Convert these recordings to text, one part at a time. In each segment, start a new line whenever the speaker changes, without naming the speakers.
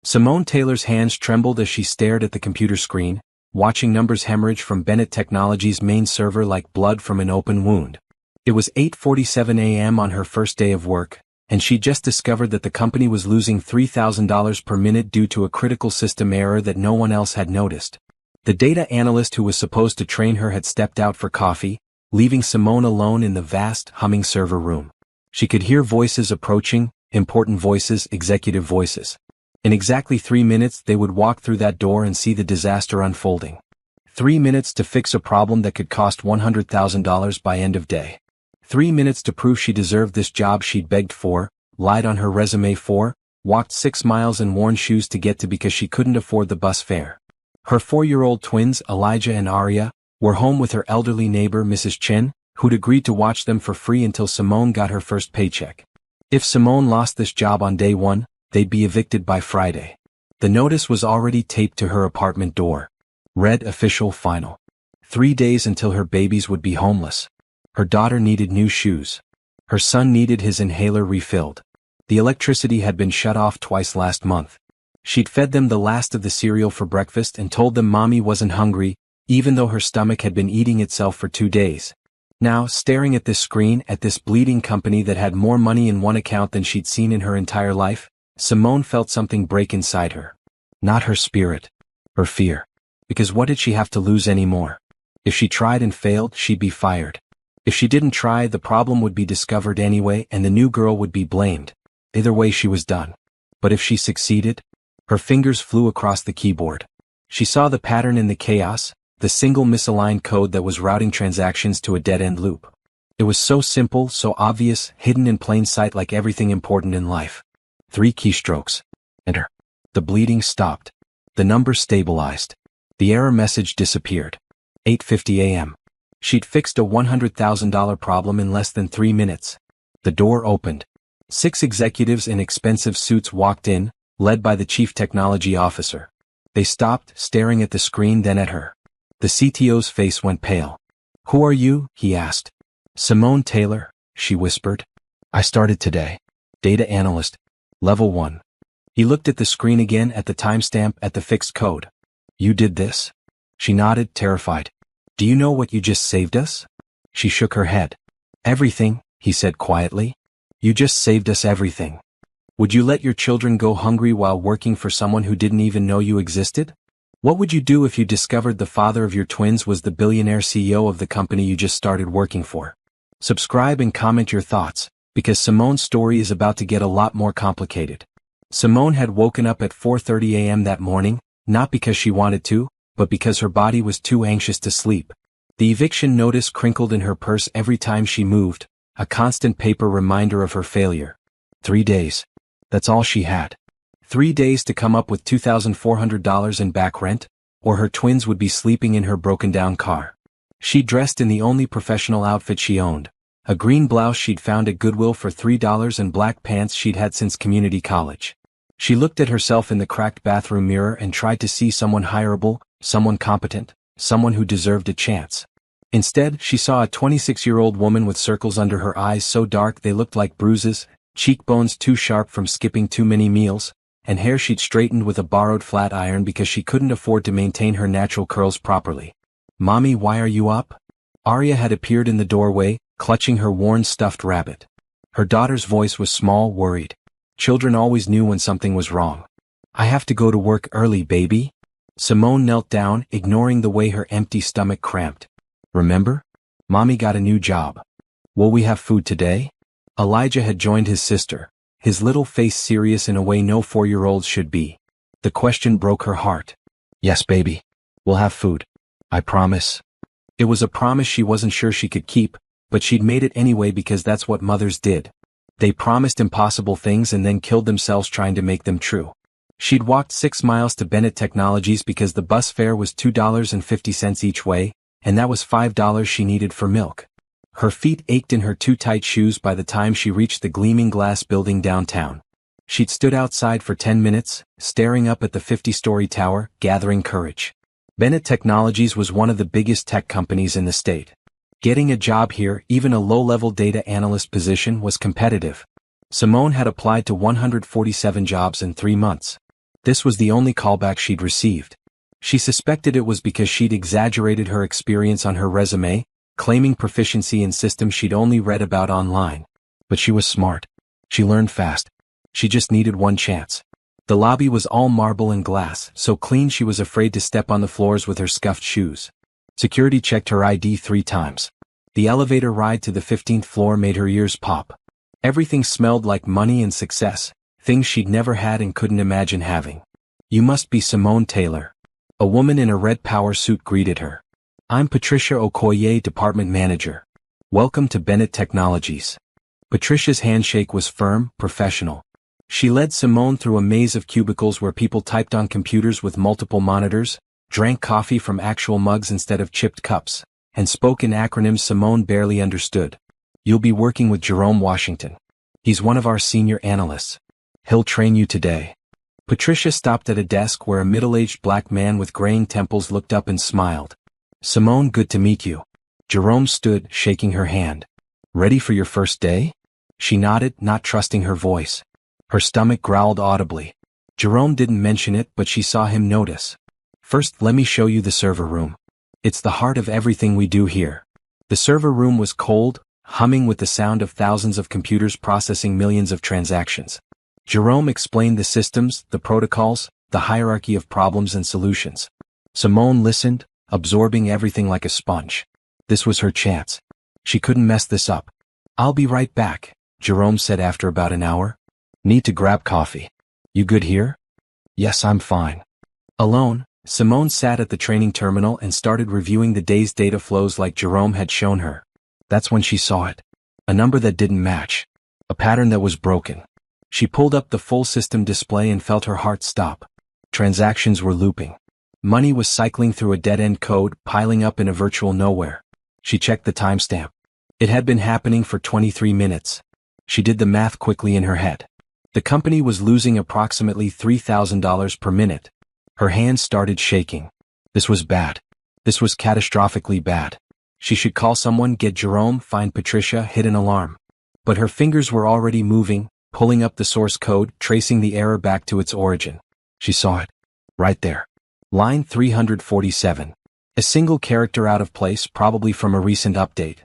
Simone Taylor's hands trembled as she stared at the computer screen, watching numbers hemorrhage from Bennett Technologies' main server like blood from an open wound. It was 8:47 a.m. on her first day of work, and she just discovered that the company was losing $3,000 per minute due to a critical system error that no one else had noticed. The data analyst who was supposed to train her had stepped out for coffee, leaving Simone alone in the vast, humming server room. She could hear voices approaching, important voices, executive voices. In exactly 3 minutes they would walk through that door and see the disaster unfolding. 3 minutes to fix a problem that could cost $100,000 by end of day. 3 minutes to prove she deserved this job she'd begged for, lied on her resume for, walked 6 miles in worn shoes to get to because she couldn't afford the bus fare. Her 4-year-old twins, Elijah and Aria, were home with her elderly neighbor Mrs. Chen, who'd agreed to watch them for free until Simone got her first paycheck. If Simone lost this job on day 1, they'd be evicted by Friday. The notice was already taped to her apartment door. Read official final. 3 days until her babies would be homeless. Her daughter needed new shoes. Her son needed his inhaler refilled. The electricity had been shut off twice last month. She'd fed them the last of the cereal for breakfast and told them mommy wasn't hungry, even though her stomach had been eating itself for 2 days. Now, staring at this screen, at this bleeding company that had more money in one account than she'd seen in her entire life, Simone felt something break inside her. Not her spirit. Her fear. Because what did she have to lose anymore? If she tried and failed, she'd be fired. If she didn't try, the problem would be discovered anyway and the new girl would be blamed. Either way she was done. But if she succeeded? Her fingers flew across the keyboard. She saw the pattern in the chaos, the single misaligned code that was routing transactions to a dead-end loop. It was so simple, so obvious, hidden in plain sight like everything important in life. 3 keystrokes. Enter. The bleeding stopped. The number stabilized. The error message disappeared. 8:50 a.m. She'd fixed a $100,000 problem in less than 3 minutes. The door opened. 6 executives in expensive suits walked in, led by the chief technology officer. They stopped, staring at the screen, then at her. The CTO's face went pale. "Who are you?" he asked. "Simone Taylor," she whispered. "I started today. Data analyst. Level 1. He looked at the screen again, at the timestamp, at the fixed code. "You did this?" She nodded, terrified. "Do you know what you just saved us?" She shook her head. "Everything," he said quietly. "You just saved us everything. Would you let your children go hungry while working for someone who didn't even know you existed? What would you do if you discovered the father of your twins was the billionaire CEO of the company you just started working for?" Subscribe and comment your thoughts, because Simone's story is about to get a lot more complicated. Simone had woken up at 4:30 a.m. that morning, not because she wanted to, but because her body was too anxious to sleep. The eviction notice crinkled in her purse every time she moved, a constant paper reminder of her failure. 3 days. That's all she had. 3 days to come up with $2,400 in back rent, or her twins would be sleeping in her broken-down car. She dressed in the only professional outfit she owned, a green blouse she'd found at Goodwill for $3 and black pants she'd had since community college. She looked at herself in the cracked bathroom mirror and tried to see someone hireable, someone competent, someone who deserved a chance. Instead, she saw a 26-year-old woman with circles under her eyes so dark they looked like bruises, cheekbones too sharp from skipping too many meals, and hair she'd straightened with a borrowed flat iron because she couldn't afford to maintain her natural curls properly. "Mommy, why are you up?" Aria had appeared in the doorway, clutching her worn stuffed rabbit. Her daughter's voice was small, worried. Children always knew when something was wrong. "I have to go to work early, baby." Simone knelt down, ignoring the way her empty stomach cramped. "Remember? Mommy got a new job. Will we have food today?" Elijah had joined his sister, his little face serious in a way no 4-year-olds should be. The question broke her heart. "Yes, baby. We'll have food. I promise." It was a promise she wasn't sure she could keep, but she'd made it anyway because that's what mothers did. They promised impossible things and then killed themselves trying to make them true. She'd walked 6 miles to Bennett Technologies because the bus fare was $2.50 each way, and that was $5 she needed for milk. Her feet ached in her too tight shoes by the time she reached the gleaming glass building downtown. She'd stood outside for 10 minutes, staring up at the 50-story tower, gathering courage. Bennett Technologies was one of the biggest tech companies in the state. Getting a job here, even a low-level data analyst position, was competitive. Simone had applied to 147 jobs in 3 months. This was the only callback she'd received. She suspected it was because she'd exaggerated her experience on her resume, claiming proficiency in systems she'd only read about online. But she was smart. She learned fast. She just needed one chance. The lobby was all marble and glass, so clean she was afraid to step on the floors with her scuffed shoes. Security checked her ID 3 times. The elevator ride to the 15th floor made her ears pop. Everything smelled like money and success, things she'd never had and couldn't imagine having. "You must be Simone Taylor." A woman in a red power suit greeted her. "I'm Patricia Okoye, department manager. Welcome to Bennett Technologies." Patricia's handshake was firm, professional. She led Simone through a maze of cubicles where people typed on computers with multiple monitors, drank coffee from actual mugs instead of chipped cups, and spoke in acronyms Simone barely understood. "You'll be working with Jerome Washington. He's one of our senior analysts. He'll train you today." Patricia stopped at a desk where a middle-aged black man with graying temples looked up and smiled. "Simone, good to meet you." Jerome stood, shaking her hand. "Ready for your first day?" She nodded, not trusting her voice. Her stomach growled audibly. Jerome didn't mention it, but she saw him notice. "First, let me show you the server room. It's the heart of everything we do here." The server room was cold, humming with the sound of thousands of computers processing millions of transactions. Jerome explained the systems, the protocols, the hierarchy of problems and solutions. Simone listened, absorbing everything like a sponge. This was her chance. She couldn't mess this up. "I'll be right back," Jerome said after about an hour. "Need to grab coffee. You good here?" "Yes, I'm fine." Alone, Simone sat at the training terminal and started reviewing the day's data flows like Jerome had shown her. That's when she saw it. A number that didn't match. A pattern that was broken. She pulled up the full system display and felt her heart stop. Transactions were looping. Money was cycling through a dead-end code, piling up in a virtual nowhere. She checked the timestamp. It had been happening for 23 minutes. She did the math quickly in her head. The company was losing approximately $3,000 per minute. Her hands started shaking. This was bad. This was catastrophically bad. She should call someone, get Jerome, find Patricia, hit an alarm. But her fingers were already moving, pulling up the source code, tracing the error back to its origin. She saw it. Right there. Line 347. A single character out of place, probably from a recent update.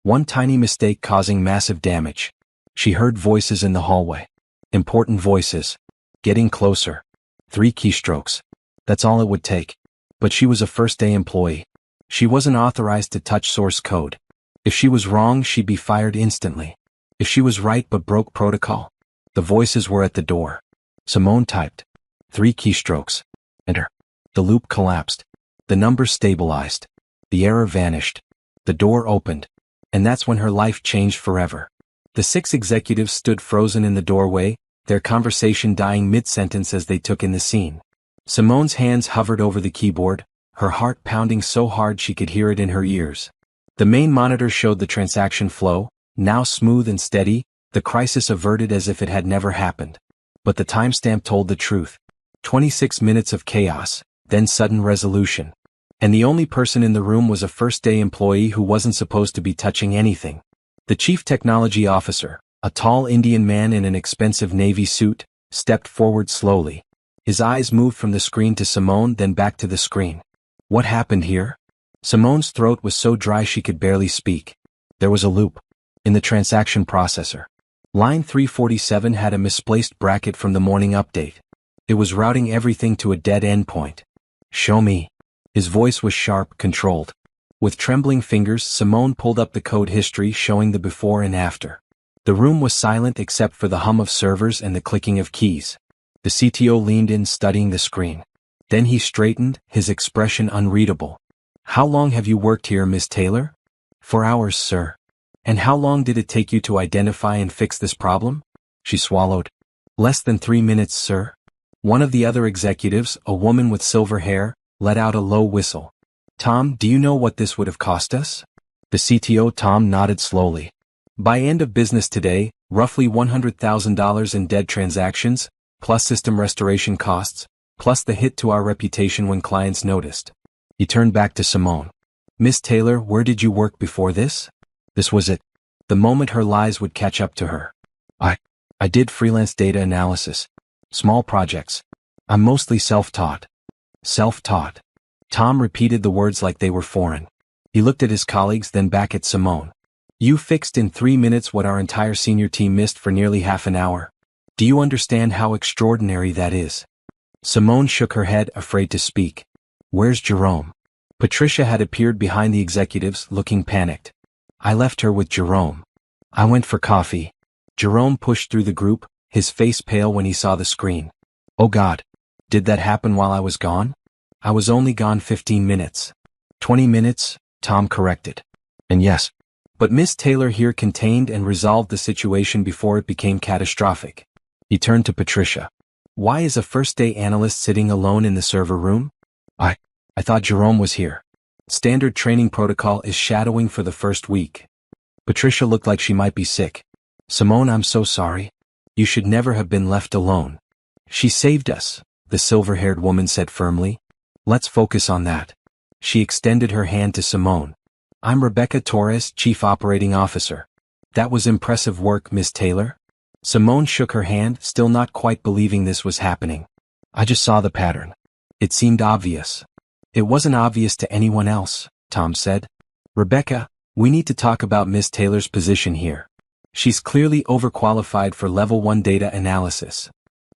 One tiny mistake causing massive damage. She heard voices in the hallway. Important voices. Getting closer. 3 keystrokes. That's all it would take. But she was a first-day employee. She wasn't authorized to touch source code. If she was wrong, she'd be fired instantly. If she was right but broke protocol. The voices were at the door. Simone typed. 3 keystrokes. Enter. The loop collapsed. The numbers stabilized. The error vanished. The door opened. And that's when her life changed forever. The 6 executives stood frozen in the doorway, their conversation dying mid-sentence as they took in the scene. Simone's hands hovered over the keyboard, her heart pounding so hard she could hear it in her ears. The main monitor showed the transaction flow, now smooth and steady, the crisis averted as if it had never happened. But the timestamp told the truth. 26 minutes of chaos, then sudden resolution. And the only person in the room was a first-day employee who wasn't supposed to be touching anything. The chief technology officer, a tall Indian man in an expensive navy suit, stepped forward slowly. His eyes moved from the screen to Simone, then back to the screen. What happened here? Simone's throat was so dry she could barely speak. There was a loop. In the transaction processor. Line 347 had a misplaced bracket from the morning update. It was routing everything to a dead end point. "Show me." His voice was sharp, controlled. With trembling fingers, Simone pulled up the code history showing the before and after. The room was silent except for the hum of servers and the clicking of keys. The CTO leaned in, studying the screen. Then he straightened, his expression unreadable. "How long have you worked here, Miss Taylor?" "4 hours, sir." "And how long did it take you to identify and fix this problem?" She swallowed. "Less than 3 minutes, sir." One of the other executives, a woman with silver hair, let out a low whistle. "Tom, do you know what this would have cost us?" The CTO Tom nodded slowly. "By end of business today, roughly $100,000 in dead transactions, plus system restoration costs, plus the hit to our reputation when clients noticed." He turned back to Simone. "Miss Taylor, where did you work before this?" This was it. The moment her lies would catch up to her. I did freelance data analysis. Small projects. I'm mostly self-taught. Self-taught. Tom repeated the words like they were foreign. He looked at his colleagues, then back at Simone. You fixed in 3 minutes what our entire senior team missed for nearly half an hour. Do you understand how extraordinary that is? Simone shook her head, afraid to speak. Where's Jerome? Patricia had appeared behind the executives, looking panicked. I left her with Jerome. I went for coffee. Jerome pushed through the group, his face pale when he saw the screen. Oh God. Did that happen while I was gone? I was only gone 15 minutes. 20 minutes, Tom corrected. And yes. But Miss Taylor here contained and resolved the situation before it became catastrophic. He turned to Patricia. Why is a first-day analyst sitting alone in the server room? I thought Jerome was here. Standard training protocol is shadowing for the first week. Patricia looked like she might be sick. Simone, I'm so sorry. You should never have been left alone. She saved us, the silver-haired woman said firmly. Let's focus on that. She extended her hand to Simone. I'm Rebecca Torres, Chief Operating Officer. That was impressive work, Miss Taylor. Simone shook her hand, still not quite believing this was happening. I just saw the pattern. It seemed obvious. It wasn't obvious to anyone else, Tom said. Rebecca, we need to talk about Miss Taylor's position here. She's clearly overqualified for Level 1 data analysis.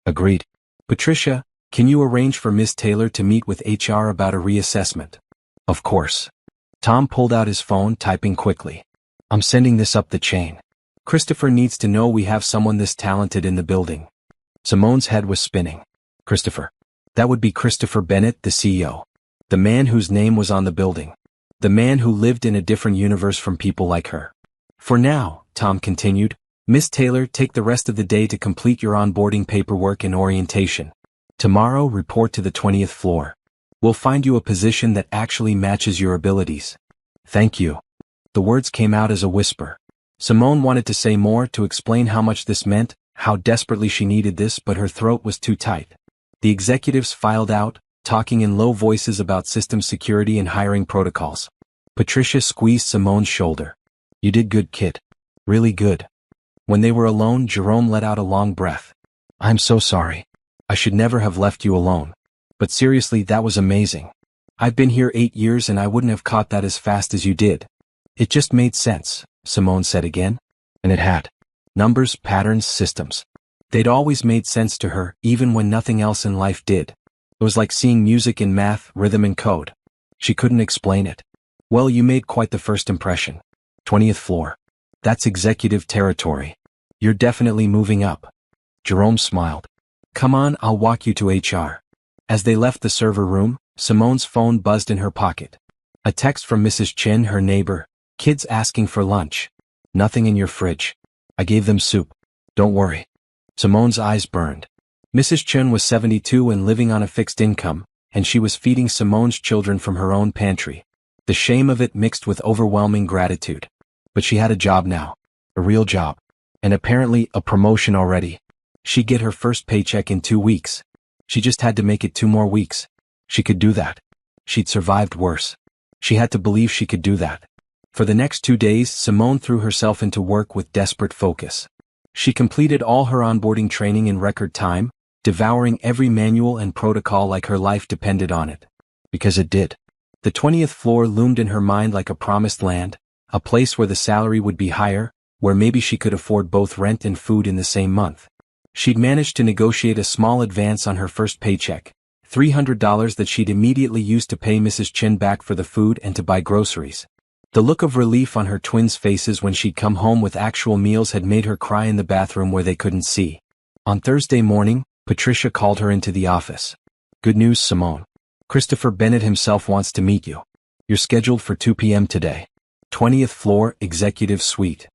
Agreed. Patricia, can you arrange for Miss Taylor to meet with HR about a reassessment? Of course. Tom pulled out his phone, typing quickly. I'm sending this up the chain. Christopher needs to know we have someone this talented in the building. Simone's head was spinning. Christopher. That would be Christopher Bennett, the CEO. The man whose name was on the building. The man who lived in a different universe from people like her. For now, Tom continued, Miss Taylor, take the rest of the day to complete your onboarding paperwork and orientation. Tomorrow, report to the 20th floor. We'll find you a position that actually matches your abilities. Thank you. The words came out as a whisper. Simone wanted to say more, to explain how much this meant, how desperately she needed this, but her throat was too tight. The executives filed out, talking in low voices about system security and hiring protocols. Patricia squeezed Simone's shoulder. You did good, kid. Really good. When they were alone, Jerome let out a long breath. I'm so sorry. I should never have left you alone. But seriously, that was amazing. I've been here 8 years and I wouldn't have caught that as fast as you did. It just made sense, Simone said again. And it had. Numbers, patterns, systems. They'd always made sense to her, even when nothing else in life did. It was like seeing music in math, rhythm and code. She couldn't explain it. Well, you made quite the first impression. 20th floor. That's executive territory. You're definitely moving up. Jerome smiled. Come on, I'll walk you to HR. As they left the server room, Simone's phone buzzed in her pocket. A text from Mrs. Chin, her neighbor. Kids asking for lunch. Nothing in your fridge. I gave them soup. Don't worry. Simone's eyes burned. Mrs. Chin was 72 and living on a fixed income, and she was feeding Simone's children from her own pantry. The shame of it mixed with overwhelming gratitude. But she had a job now. A real job. And apparently a promotion already. She'd get her first paycheck in 2 weeks. She just had to make it 2 more weeks. She could do that. She'd survived worse. She had to believe she could do that. For the next 2 days, Simone threw herself into work with desperate focus. She completed all her onboarding training in record time, devouring every manual and protocol like her life depended on it. Because it did. The 20th floor loomed in her mind like a promised land, a place where the salary would be higher, where maybe she could afford both rent and food in the same month. She'd managed to negotiate a small advance on her first paycheck, $300 that she'd immediately used to pay Mrs. Chin back for the food and to buy groceries. The look of relief on her twins' faces when she'd come home with actual meals had made her cry in the bathroom where they couldn't see. On Thursday morning, Patricia called her into the office. Good news, Simone. Christopher Bennett himself wants to meet you. You're scheduled for 2 p.m. today. 20th floor, executive suite.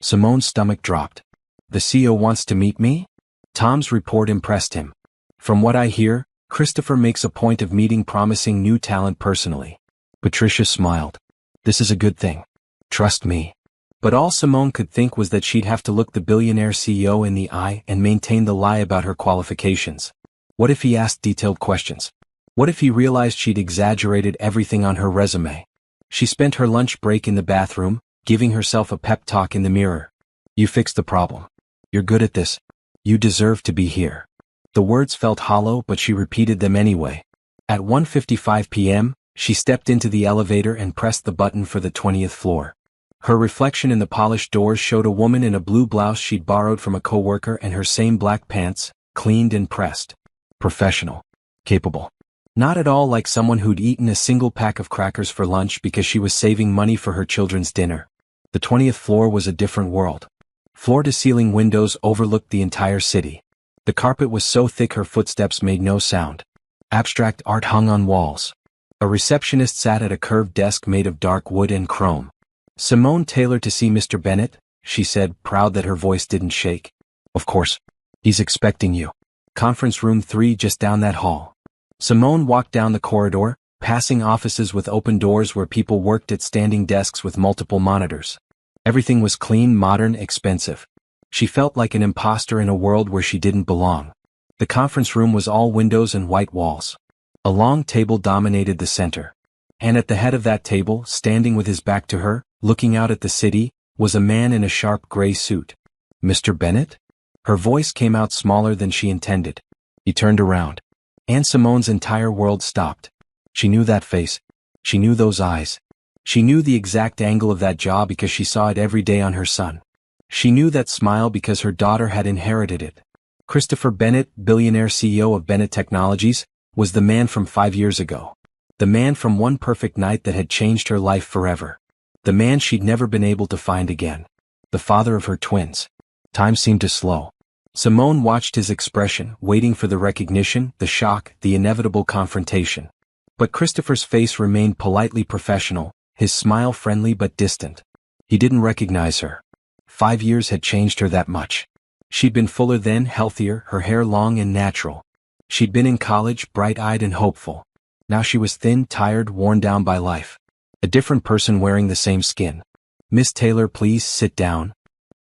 Simone's stomach dropped. The CEO wants to meet me? Tom's report impressed him. From what I hear, Christopher makes a point of meeting promising new talent personally. Patricia smiled. This is a good thing. Trust me. But all Simone could think was that she'd have to look the billionaire CEO in the eye and maintain the lie about her qualifications. What if he asked detailed questions? What if he realized she'd exaggerated everything on her resume? She spent her lunch break in the bathroom, giving herself a pep talk in the mirror. You fixed the problem. You're good at this. You deserve to be here. The words felt hollow, but she repeated them anyway. At 1:55 p.m., she stepped into the elevator and pressed the button for the 20th floor. Her reflection in the polished doors showed a woman in a blue blouse she'd borrowed from a coworker and her same black pants, cleaned and pressed. Professional. Capable. Not at all like someone who'd eaten a single pack of crackers for lunch because she was saving money for her children's dinner. The 20th floor was a different world. Floor-to-ceiling windows overlooked the entire city. The carpet was so thick her footsteps made no sound. Abstract art hung on walls. A receptionist sat at a curved desk made of dark wood and chrome. "Simone Taylor to see Mr. Bennett," she said, proud that her voice didn't shake. "Of course. He's expecting you. Conference room 3 just down that hall." Simone walked down the corridor, passing offices with open doors where people worked at standing desks with multiple monitors. Everything was clean, modern, expensive. She felt like an imposter in a world where she didn't belong. The conference room was all windows and white walls. A long table dominated the center. And at the head of that table, standing with his back to her, looking out at the city, was a man in a sharp gray suit. "Mr. Bennett?" Her voice came out smaller than she intended. He turned around. And Simone's entire world stopped. She knew that face. She knew those eyes. She knew the exact angle of that jaw because she saw it every day on her son. She knew that smile because her daughter had inherited it. Christopher Bennett, billionaire CEO of Bennett Technologies, was the man from 5 years ago. The man from one perfect night that had changed her life forever. The man she'd never been able to find again. The father of her twins. Time seemed to slow. Simone watched his expression, waiting for the recognition, the shock, the inevitable confrontation. But Christopher's face remained politely professional, his smile friendly but distant. He didn't recognize her. 5 years had changed her that much. She'd been fuller then, healthier, her hair long and natural. She'd been in college, bright-eyed and hopeful. Now she was thin, tired, worn down by life. A different person wearing the same skin. "Miss Taylor, please sit down."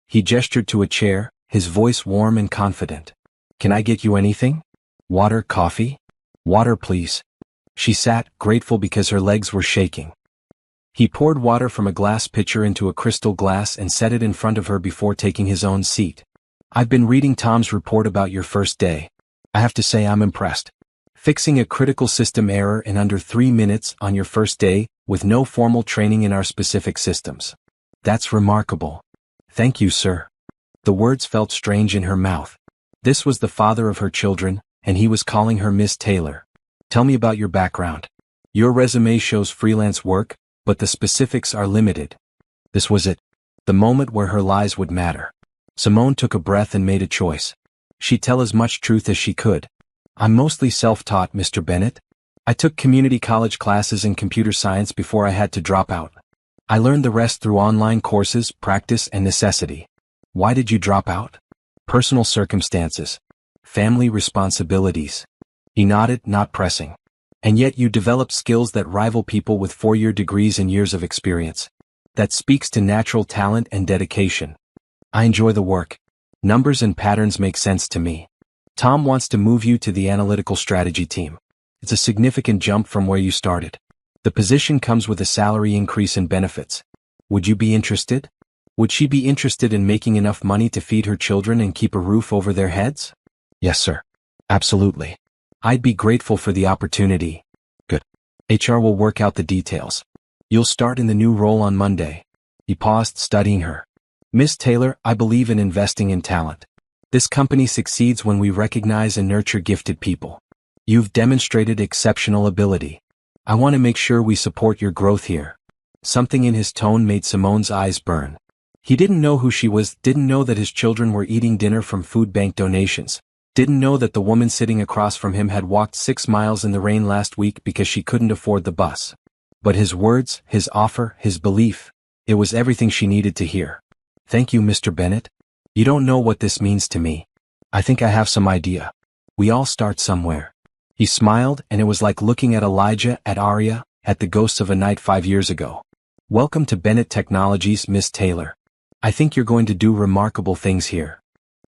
He gestured to a chair, his voice warm and confident. "Can I get you anything? Water, coffee?" "Water, please." She sat, grateful because her legs were shaking. He poured water from a glass pitcher into a crystal glass and set it in front of her before taking his own seat. "I've been reading Tom's report about your first day. I have to say I'm impressed. Fixing a critical system error in under 3 minutes on your first day, with no formal training in our specific systems. That's remarkable." "Thank you, sir." The words felt strange in her mouth. This was the father of her children, and he was calling her Miss Taylor. "Tell me about your background. Your resume shows freelance work, but the specifics are limited." This was it. The moment where her lies would matter. Simone took a breath and made a choice. She'd tell as much truth as she could. "I'm mostly self-taught, Mr. Bennett. I took community college classes in computer science before I had to drop out. I learned the rest through online courses, practice, and necessity." "Why did you drop out?" "Personal circumstances. Family responsibilities." He nodded, not pressing. "And yet you developed skills that rival people with 4-year degrees and years of experience. That speaks to natural talent and dedication." "I enjoy the work. Numbers and patterns make sense to me. Tom wants to move you to the analytical strategy team. It's a significant jump from where you started. The position comes with a salary increase and benefits. Would you be interested?" Would she be interested in making enough money to feed her children and keep a roof over their heads? "Yes, sir. Absolutely. I'd be grateful for the opportunity." "Good. HR will work out the details. You'll start in the new role on Monday." He paused, studying her. "Miss Taylor, I believe in investing in talent. This company succeeds when we recognize and nurture gifted people. You've demonstrated exceptional ability. I want to make sure we support your growth here." Something in his tone made Simone's eyes burn. He didn't know who she was, didn't know that his children were eating dinner from food bank donations, didn't know that the woman sitting across from him had walked 6 miles in the rain last week because she couldn't afford the bus. But his words, his offer, his belief, it was everything she needed to hear. "Thank you, Mr. Bennett. You don't know what this means to me. I think I have some idea. We all start somewhere." He smiled, and it was like looking at Elijah, at Arya, at the ghosts of a night 5 years ago. "Welcome to Bennett Technologies, Miss Taylor. I think you're going to do remarkable things here."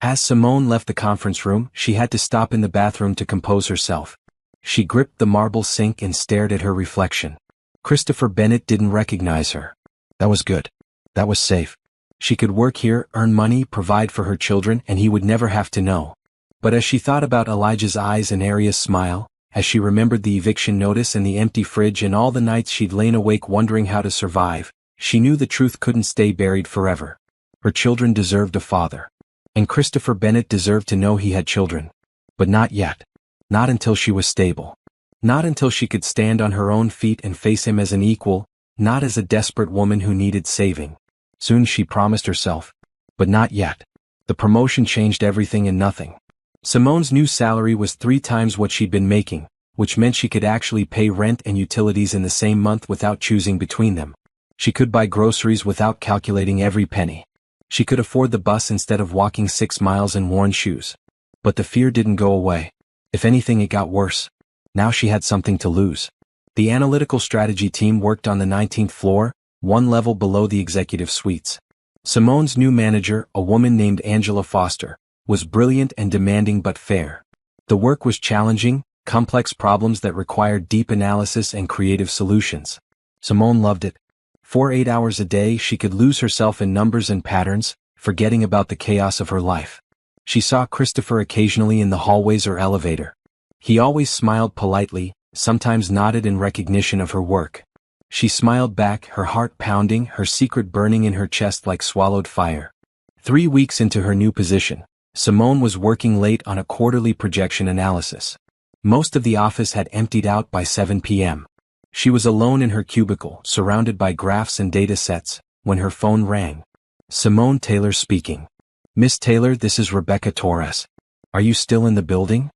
As Simone left the conference room, she had to stop in the bathroom to compose herself. She gripped the marble sink and stared at her reflection. Christopher Bennett didn't recognize her. That was good. That was safe. She could work here, earn money, provide for her children, and he would never have to know. But as she thought about Elijah's eyes and Aria's smile, as she remembered the eviction notice and the empty fridge and all the nights she'd lain awake wondering how to survive, she knew the truth couldn't stay buried forever. Her children deserved a father. And Christopher Bennett deserved to know he had children. But not yet. Not until she was stable. Not until she could stand on her own feet and face him as an equal, not as a desperate woman who needed saving. Soon, she promised herself. But not yet. The promotion changed everything and nothing. Simone's new salary was 3 times what she'd been making, which meant she could actually pay rent and utilities in the same month without choosing between them. She could buy groceries without calculating every penny. She could afford the bus instead of walking 6 miles in worn shoes. But the fear didn't go away. If anything, it got worse. Now she had something to lose. The analytical strategy team worked on the 19th floor, 1 level below the executive suites. Simone's new manager, a woman named Angela Foster, was brilliant and demanding but fair. The work was challenging, complex problems that required deep analysis and creative solutions. Simone loved it. For 8 hours a day, she could lose herself in numbers and patterns, forgetting about the chaos of her life. She saw Christopher occasionally in the hallways or elevator. He always smiled politely, sometimes nodded in recognition of her work. She smiled back, her heart pounding, her secret burning in her chest like swallowed fire. 3 weeks into her new position, Simone was working late on a quarterly projection analysis. Most of the office had emptied out by 7 p.m. She was alone in her cubicle, surrounded by graphs and data sets, when her phone rang. Simone Taylor speaking. Miss Taylor, this is Rebecca Torres. Are you still in the building?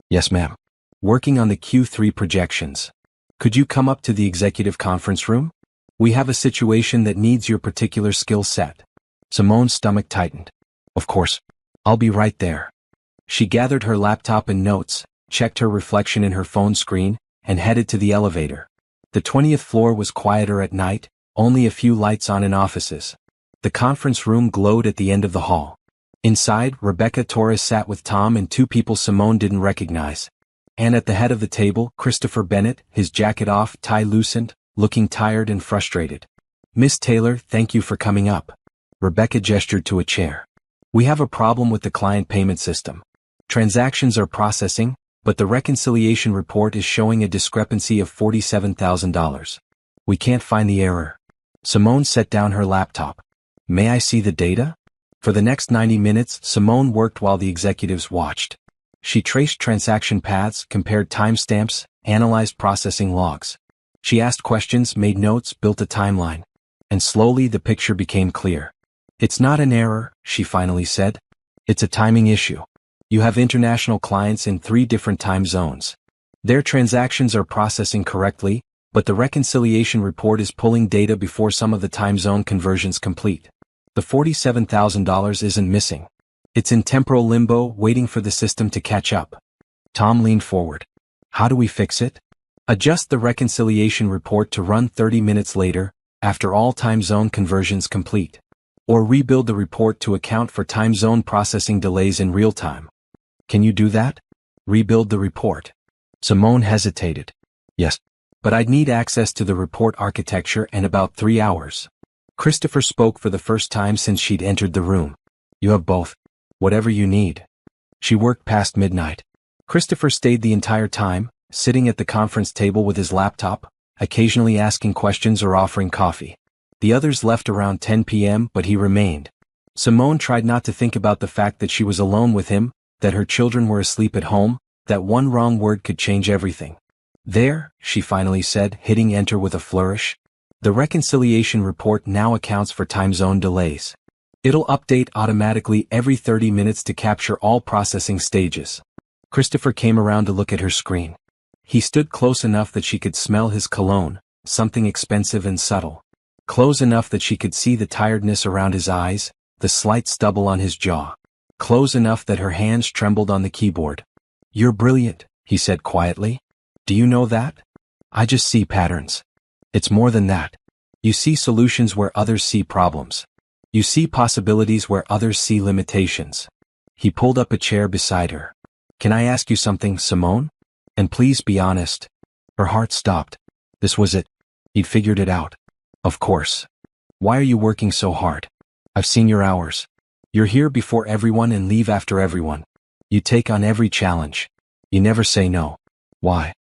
Yes, ma'am. Working on the Q3 projections. Could you come up to the executive conference room? We have a situation that needs your particular skill set. Simone's stomach tightened. Of course. I'll be right there. She gathered her laptop and notes, checked her reflection in her phone screen, and headed to the elevator. The 20th floor was quieter at night, only a few lights on in offices. The conference room glowed at the end of the hall. Inside, Rebecca Torres sat with Tom and 2 people Simone didn't recognize. And at the head of the table, Christopher Bennett, his jacket off, tie loosened, looking tired and frustrated. Miss Taylor, thank you for coming up. Rebecca gestured to a chair. We have a problem with the client payment system. Transactions are processing, but the reconciliation report is showing a discrepancy of $47,000. We can't find the error. Simone set down her laptop. May I see the data? For the next 90 minutes, Simone worked while the executives watched. She traced transaction paths, compared timestamps, analyzed processing logs. She asked questions, made notes, built a timeline. And slowly the picture became clear. It's not an error, she finally said. It's a timing issue. You have international clients in 3 different time zones. Their transactions are processing correctly, but the reconciliation report is pulling data before some of the time zone conversions complete. The $47,000 isn't missing. It's in temporal limbo, waiting for the system to catch up. Tom leaned forward. How do we fix it? Adjust the reconciliation report to run 30 minutes later, after all time zone conversions complete. Or rebuild the report to account for time zone processing delays in real time. Can you do that? Rebuild the report. Simone hesitated. Yes, but I'd need access to the report architecture and about 3 hours. Christopher spoke for the first time since she'd entered the room. You have both. Whatever you need. She worked past midnight. Christopher stayed the entire time, sitting at the conference table with his laptop, occasionally asking questions or offering coffee. The others left around 10 p.m., but he remained. Simone tried not to think about the fact that she was alone with him, that her children were asleep at home, that one wrong word could change everything. There, she finally said, hitting enter with a flourish. The reconciliation report now accounts for time zone delays. It'll update automatically every 30 minutes to capture all processing stages. Christopher came around to look at her screen. He stood close enough that she could smell his cologne, something expensive and subtle. Close enough that she could see the tiredness around his eyes, the slight stubble on his jaw. Close enough that her hands trembled on the keyboard. You're brilliant, he said quietly. Do you know that? I just see patterns. It's more than that. You see solutions where others see problems. You see possibilities where others see limitations. He pulled up a chair beside her. Can I ask you something, Simone? And please be honest. Her heart stopped. This was it. He'd figured it out. Of course. Why are you working so hard? I've seen your hours. You're here before everyone and leave after everyone. You take on every challenge. You never say no. Why?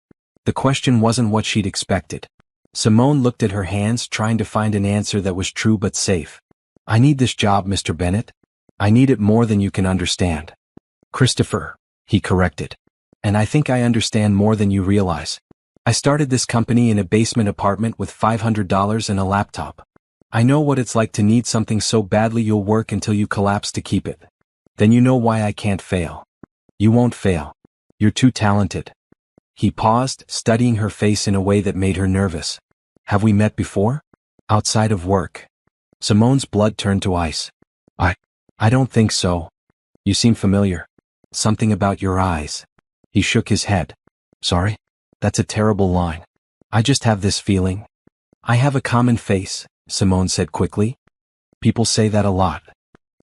The question wasn't what she'd expected. Simone looked at her hands, trying to find an answer that was true but safe. I need this job, Mr. Bennett. I need it more than you can understand. Christopher, he corrected. And I think I understand more than you realize. I started this company in a basement apartment with $500 and a laptop. I know what it's like to need something so badly you'll work until you collapse to keep it. Then you know why I can't fail. You won't fail. You're too talented. He paused, studying her face in a way that made her nervous. Have we met before? Outside of work. Simone's blood turned to ice. I don't think so. You seem familiar. Something about your eyes. He shook his head. Sorry? That's a terrible line. I just have this feeling. I have a common face, Simone said quickly. People say that a lot.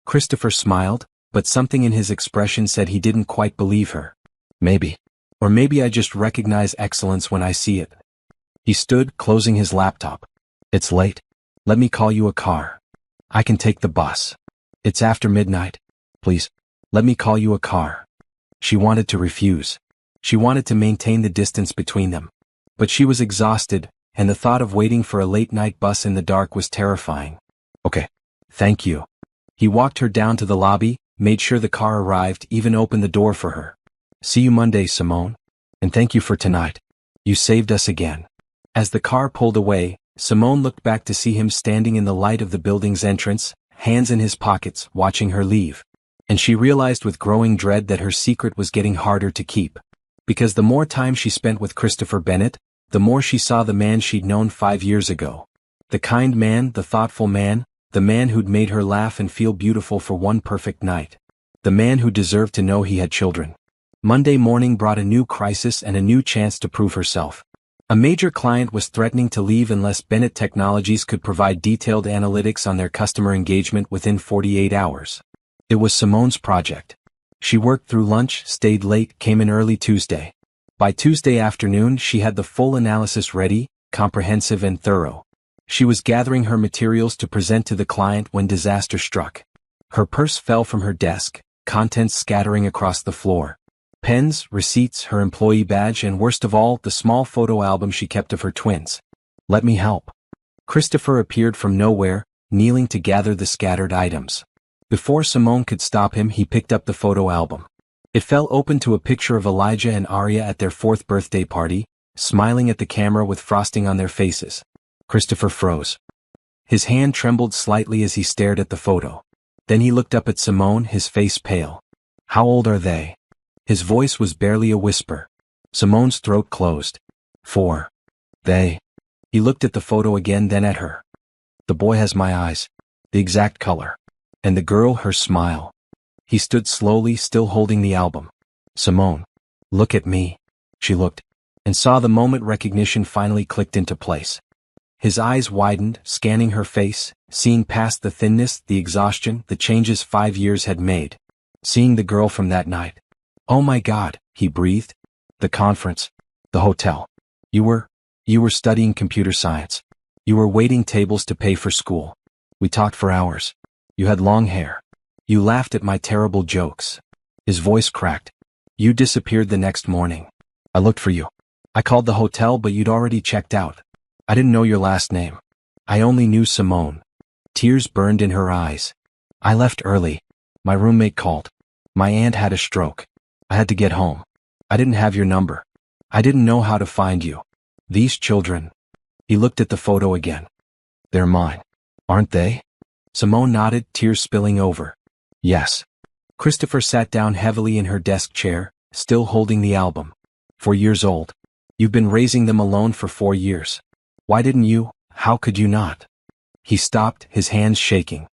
Christopher smiled, but something in his expression said he didn't quite believe her. Maybe. Or maybe I just recognize excellence when I see it. He stood, closing his laptop. It's late. Let me call you a car. I can take the bus. It's after midnight. Please, let me call you a car. She wanted to refuse. She wanted to maintain the distance between them. But she was exhausted, and the thought of waiting for a late-night bus in the dark was terrifying. Okay. Thank you. He walked her down to the lobby, made sure the car arrived, even opened the door for her. See you Monday, Simone. And thank you for tonight. You saved us again. As the car pulled away, Simone looked back to see him standing in the light of the building's entrance, hands in his pockets, watching her leave. And she realized with growing dread that her secret was getting harder to keep. Because the more time she spent with Christopher Bennett, the more she saw the man she'd known 5 years ago. The kind man, the thoughtful man, the man who'd made her laugh and feel beautiful for one perfect night. The man who deserved to know he had children. Monday morning brought a new crisis and a new chance to prove herself. A major client was threatening to leave unless Bennett Technologies could provide detailed analytics on their customer engagement within 48 hours. It was Simone's project. She worked through lunch, stayed late, came in early Tuesday. By Tuesday afternoon she had the full analysis ready, comprehensive and thorough. She was gathering her materials to present to the client when disaster struck. Her purse fell from her desk, contents scattering across the floor. Pens, receipts, her employee badge, and worst of all, the small photo album she kept of her twins. Let me help. Christopher appeared from nowhere, kneeling to gather the scattered items. Before Simone could stop him, he picked up the photo album. It fell open to a picture of Elijah and Arya at their 4th birthday party, smiling at the camera with frosting on their faces. Christopher froze. His hand trembled slightly as he stared at the photo. Then he looked up at Simone, his face pale. How old are they? His voice was barely a whisper. Simone's throat closed. 4. They. He looked at the photo again, then at her. The boy has my eyes. The exact color. And the girl, her smile. He stood slowly, still holding the album. Simone. Look at me. She looked. And saw the moment recognition finally clicked into place. His eyes widened, scanning her face, seeing past the thinness, the exhaustion, the changes 5 years had made. Seeing the girl from that night. Oh my God, he breathed. The conference. The hotel. You were studying computer science. You were waiting tables to pay for school. We talked for hours. You had long hair. You laughed at my terrible jokes. His voice cracked. You disappeared the next morning. I looked for you. I called the hotel, but you'd already checked out. I didn't know your last name. I only knew Simone. Tears burned in her eyes. I left early. My roommate called. My aunt had a stroke. I had to get home. I didn't have your number. I didn't know how to find you. These children. He looked at the photo again. They're mine. Aren't they? Simone nodded, tears spilling over. Yes. Christopher sat down heavily in her desk chair, still holding the album. 4 years old. You've been raising them alone for 4 years. Why didn't you? How could you not? He stopped, his hands shaking.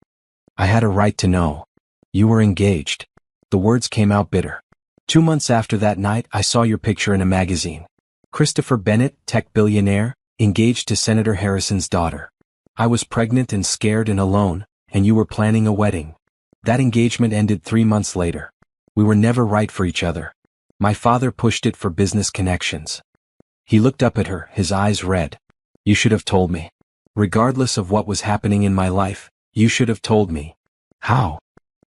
I had a right to know. You were engaged. The words came out bitter. 2 months after that night, I saw your picture in a magazine. Christopher Bennett, tech billionaire, engaged to Senator Harrison's daughter. I was pregnant and scared and alone, and you were planning a wedding. That engagement ended 3 months later. We were never right for each other. My father pushed it for business connections. He looked up at her, his eyes red. You should have told me. Regardless of what was happening in my life, you should have told me. How?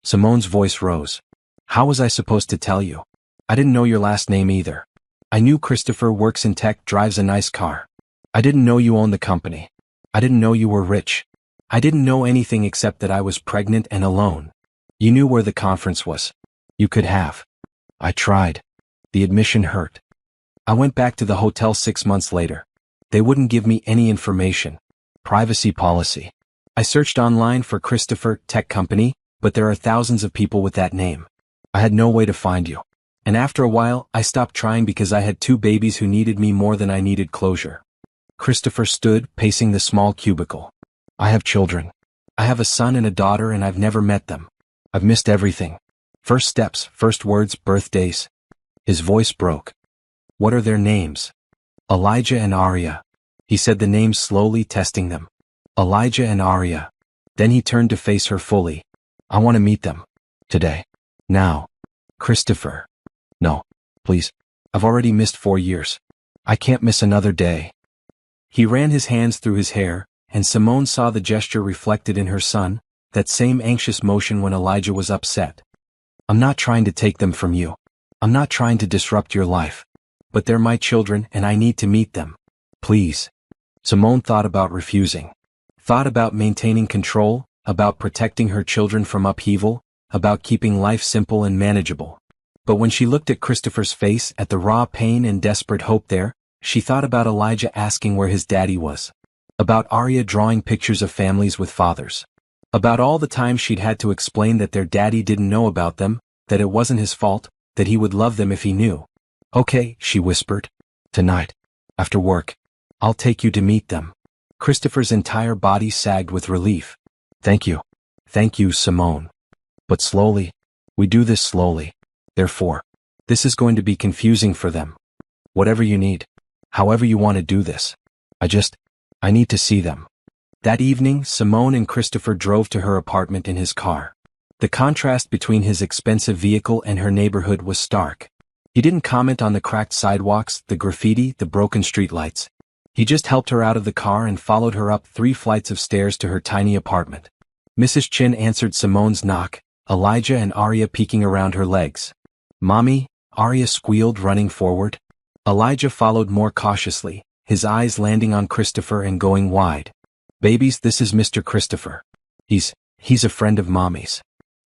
Simone's voice rose. How was I supposed to tell you? I didn't know your last name either. I knew Christopher works in tech, drives a nice car. I didn't know you own the company. I didn't know you were rich. I didn't know anything except that I was pregnant and alone. You knew where the conference was. You could have. I tried. The admission hurt. I went back to the hotel 6 months later. They wouldn't give me any information. Privacy policy. I searched online for Christopher Tech Company, but there are thousands of people with that name. I had no way to find you. And after a while, I stopped trying because I had 2 babies who needed me more than I needed closure. Christopher stood, pacing the small cubicle. I have children. I have a son and a daughter, and I've never met them. I've missed everything. First steps, first words, birthdays. His voice broke. What are their names? Elijah and Aria. He said the names slowly, testing them. Elijah and Aria. Then he turned to face her fully. I want to meet them. Today. Now. Christopher. No. Please. I've already missed 4 years. I can't miss another day. He ran his hands through his hair, and Simone saw the gesture reflected in her son, that same anxious motion when Elijah was upset. I'm not trying to take them from you. I'm not trying to disrupt your life. But they're my children and I need to meet them. Please. Simone thought about refusing. Thought about maintaining control, about protecting her children from upheaval, about keeping life simple and manageable. But when she looked at Christopher's face, at the raw pain and desperate hope there, she thought about Elijah asking where his daddy was. About Aria drawing pictures of families with fathers. About all the times she'd had to explain that their daddy didn't know about them, that it wasn't his fault, that he would love them if he knew. Okay, she whispered. Tonight. After work. I'll take you to meet them. Christopher's entire body sagged with relief. Thank you. Thank you, Simone. But slowly. We do this slowly. Therefore. This is going to be confusing for them. Whatever you need. However you want to do this. I need to see them. That evening, Simone and Christopher drove to her apartment in his car. The contrast between his expensive vehicle and her neighborhood was stark. He didn't comment on the cracked sidewalks, the graffiti, the broken streetlights. He just helped her out of the car and followed her up 3 flights of stairs to her tiny apartment. Mrs. Chin answered Simone's knock, Elijah and Aria peeking around her legs. Mommy, Aria squealed, running forward. Elijah followed more cautiously, his eyes landing on Christopher and going wide. Babies, this is Mr. Christopher. He's a friend of Mommy's.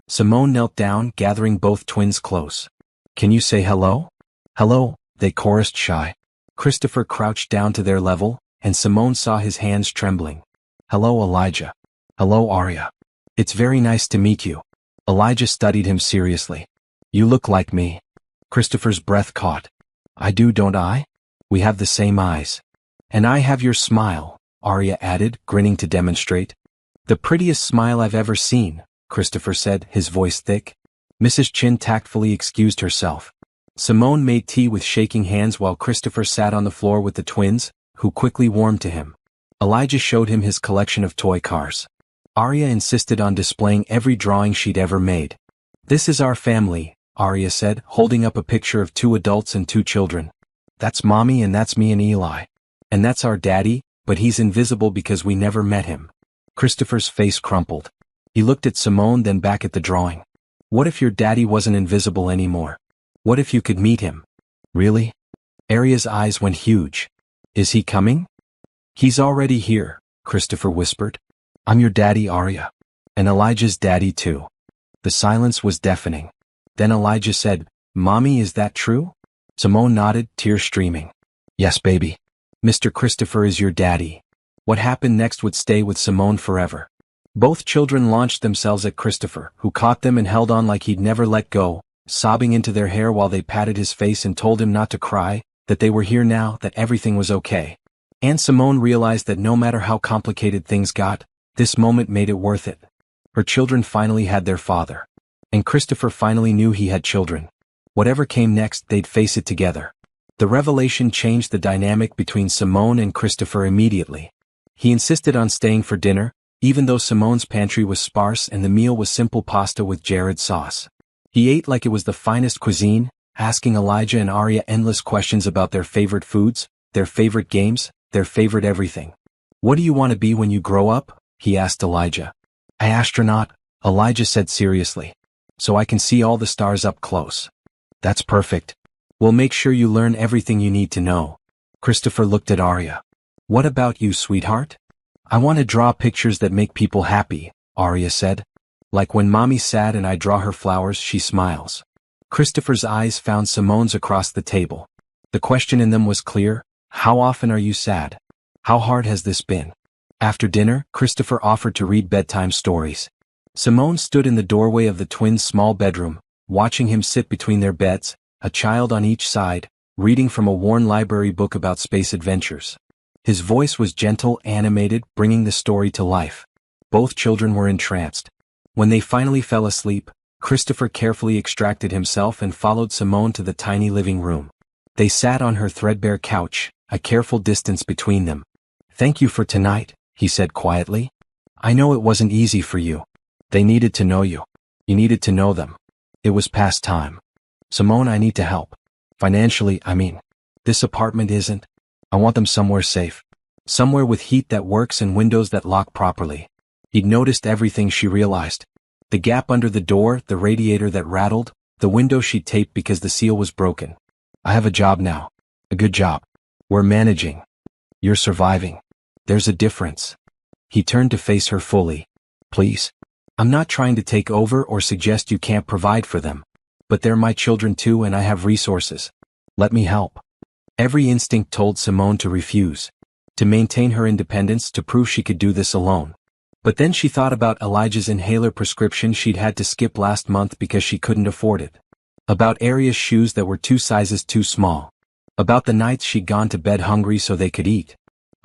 Simone knelt down, gathering both twins close. Can you say hello? Hello, they chorused shy. Christopher crouched down to their level, and Simone saw his hands trembling. Hello, Elijah. Hello, Aria. It's very nice to meet you. Elijah studied him seriously. You look like me. Christopher's breath caught. I do, don't I? We have the same eyes. And I have your smile, Aria added, grinning to demonstrate. The prettiest smile I've ever seen, Christopher said, his voice thick. Mrs. Chin tactfully excused herself. Simone made tea with shaking hands while Christopher sat on the floor with the twins, who quickly warmed to him. Elijah showed him his collection of toy cars. Aria insisted on displaying every drawing she'd ever made. This is our family, Aria said, holding up a picture of 2 adults and 2 children. That's Mommy and that's me and Eli. And that's our daddy, but he's invisible because we never met him. Christopher's face crumpled. He looked at Simone, then back at the drawing. What if your daddy wasn't invisible anymore? What if you could meet him? Really? Aria's eyes went huge. Is he coming? He's already here, Christopher whispered. I'm your daddy, Aria. And Elijah's daddy too. The silence was deafening. Then Elijah said, Mommy, is that true? Simone nodded, tears streaming. Yes, baby. Mr. Christopher is your daddy. What happened next would stay with Simone forever. Both children launched themselves at Christopher, who caught them and held on like he'd never let go, sobbing into their hair while they patted his face and told him not to cry, that they were here now, that everything was okay. And Simone realized that no matter how complicated things got, this moment made it worth it. Her children finally had their father. And Christopher finally knew he had children. Whatever came next, they'd face it together. The revelation changed the dynamic between Simone and Christopher immediately. He insisted on staying for dinner, even though Simone's pantry was sparse and the meal was simple pasta with Jared sauce. He ate like it was the finest cuisine, asking Elijah and Aria endless questions about their favorite foods, their favorite games, their favorite everything. What do you want to be when you grow up? He asked Elijah. An astronaut, Elijah said seriously. so I can see all the stars up close. That's perfect. We'll make sure you learn everything you need to know. Christopher looked at Arya. What about you, sweetheart? I want to draw pictures that make people happy, Arya said. Like when Mommy's sad and I draw her flowers, she smiles. Christopher's eyes found Simone's across the table. The question in them was clear. How often are you sad? How hard has this been? After dinner, Christopher offered to read bedtime stories. Simone stood in the doorway of the twins' small bedroom, watching him sit between their beds, a child on each side, reading from a worn library book about space adventures. His voice was gentle, animated, bringing the story to life. Both children were entranced. When they finally fell asleep, Christopher carefully extracted himself and followed Simone to the tiny living room. They sat on her threadbare couch, a careful distance between them. Thank you for tonight, he said quietly. I know it wasn't easy for you. They needed to know you. You needed to know them. It was past time. Simone, I need to help. Financially, I mean. This apartment isn't. I want them somewhere safe. Somewhere with heat that works and windows that lock properly. He'd noticed everything she realized. The gap under the door, the radiator that rattled, the window she'd taped because the seal was broken. I have a job now. A good job. We're managing. You're surviving. There's a difference. He turned to face her fully. Please. I'm not trying to take over or suggest you can't provide for them. But they're my children too and I have resources. Let me help. Every instinct told Simone to refuse. To maintain her independence, to prove she could do this alone. But then she thought about Elijah's inhaler prescription she'd had to skip last month because she couldn't afford it. About Arya's shoes that were 2 sizes too small. About the nights she'd gone to bed hungry so they could eat.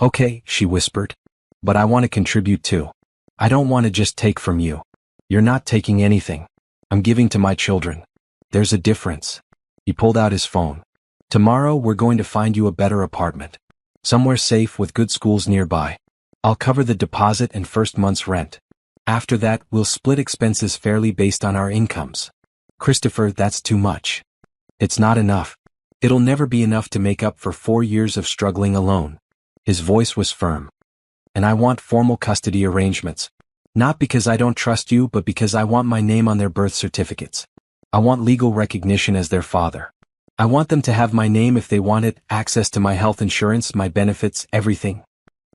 Okay, she whispered. But I want to contribute too. I don't want to just take from you. You're not taking anything. I'm giving to my children. There's a difference. He pulled out his phone. Tomorrow we're going to find you a better apartment. Somewhere safe with good schools nearby. I'll cover the deposit and first month's rent. After that, we'll split expenses fairly based on our incomes. Christopher, that's too much. It's not enough. It'll never be enough to make up for 4 years of struggling alone. His voice was firm. And I want formal custody arrangements. Not because I don't trust you, but because I want my name on their birth certificates. I want legal recognition as their father. I want them to have my name if they want it, access to my health insurance, my benefits, everything.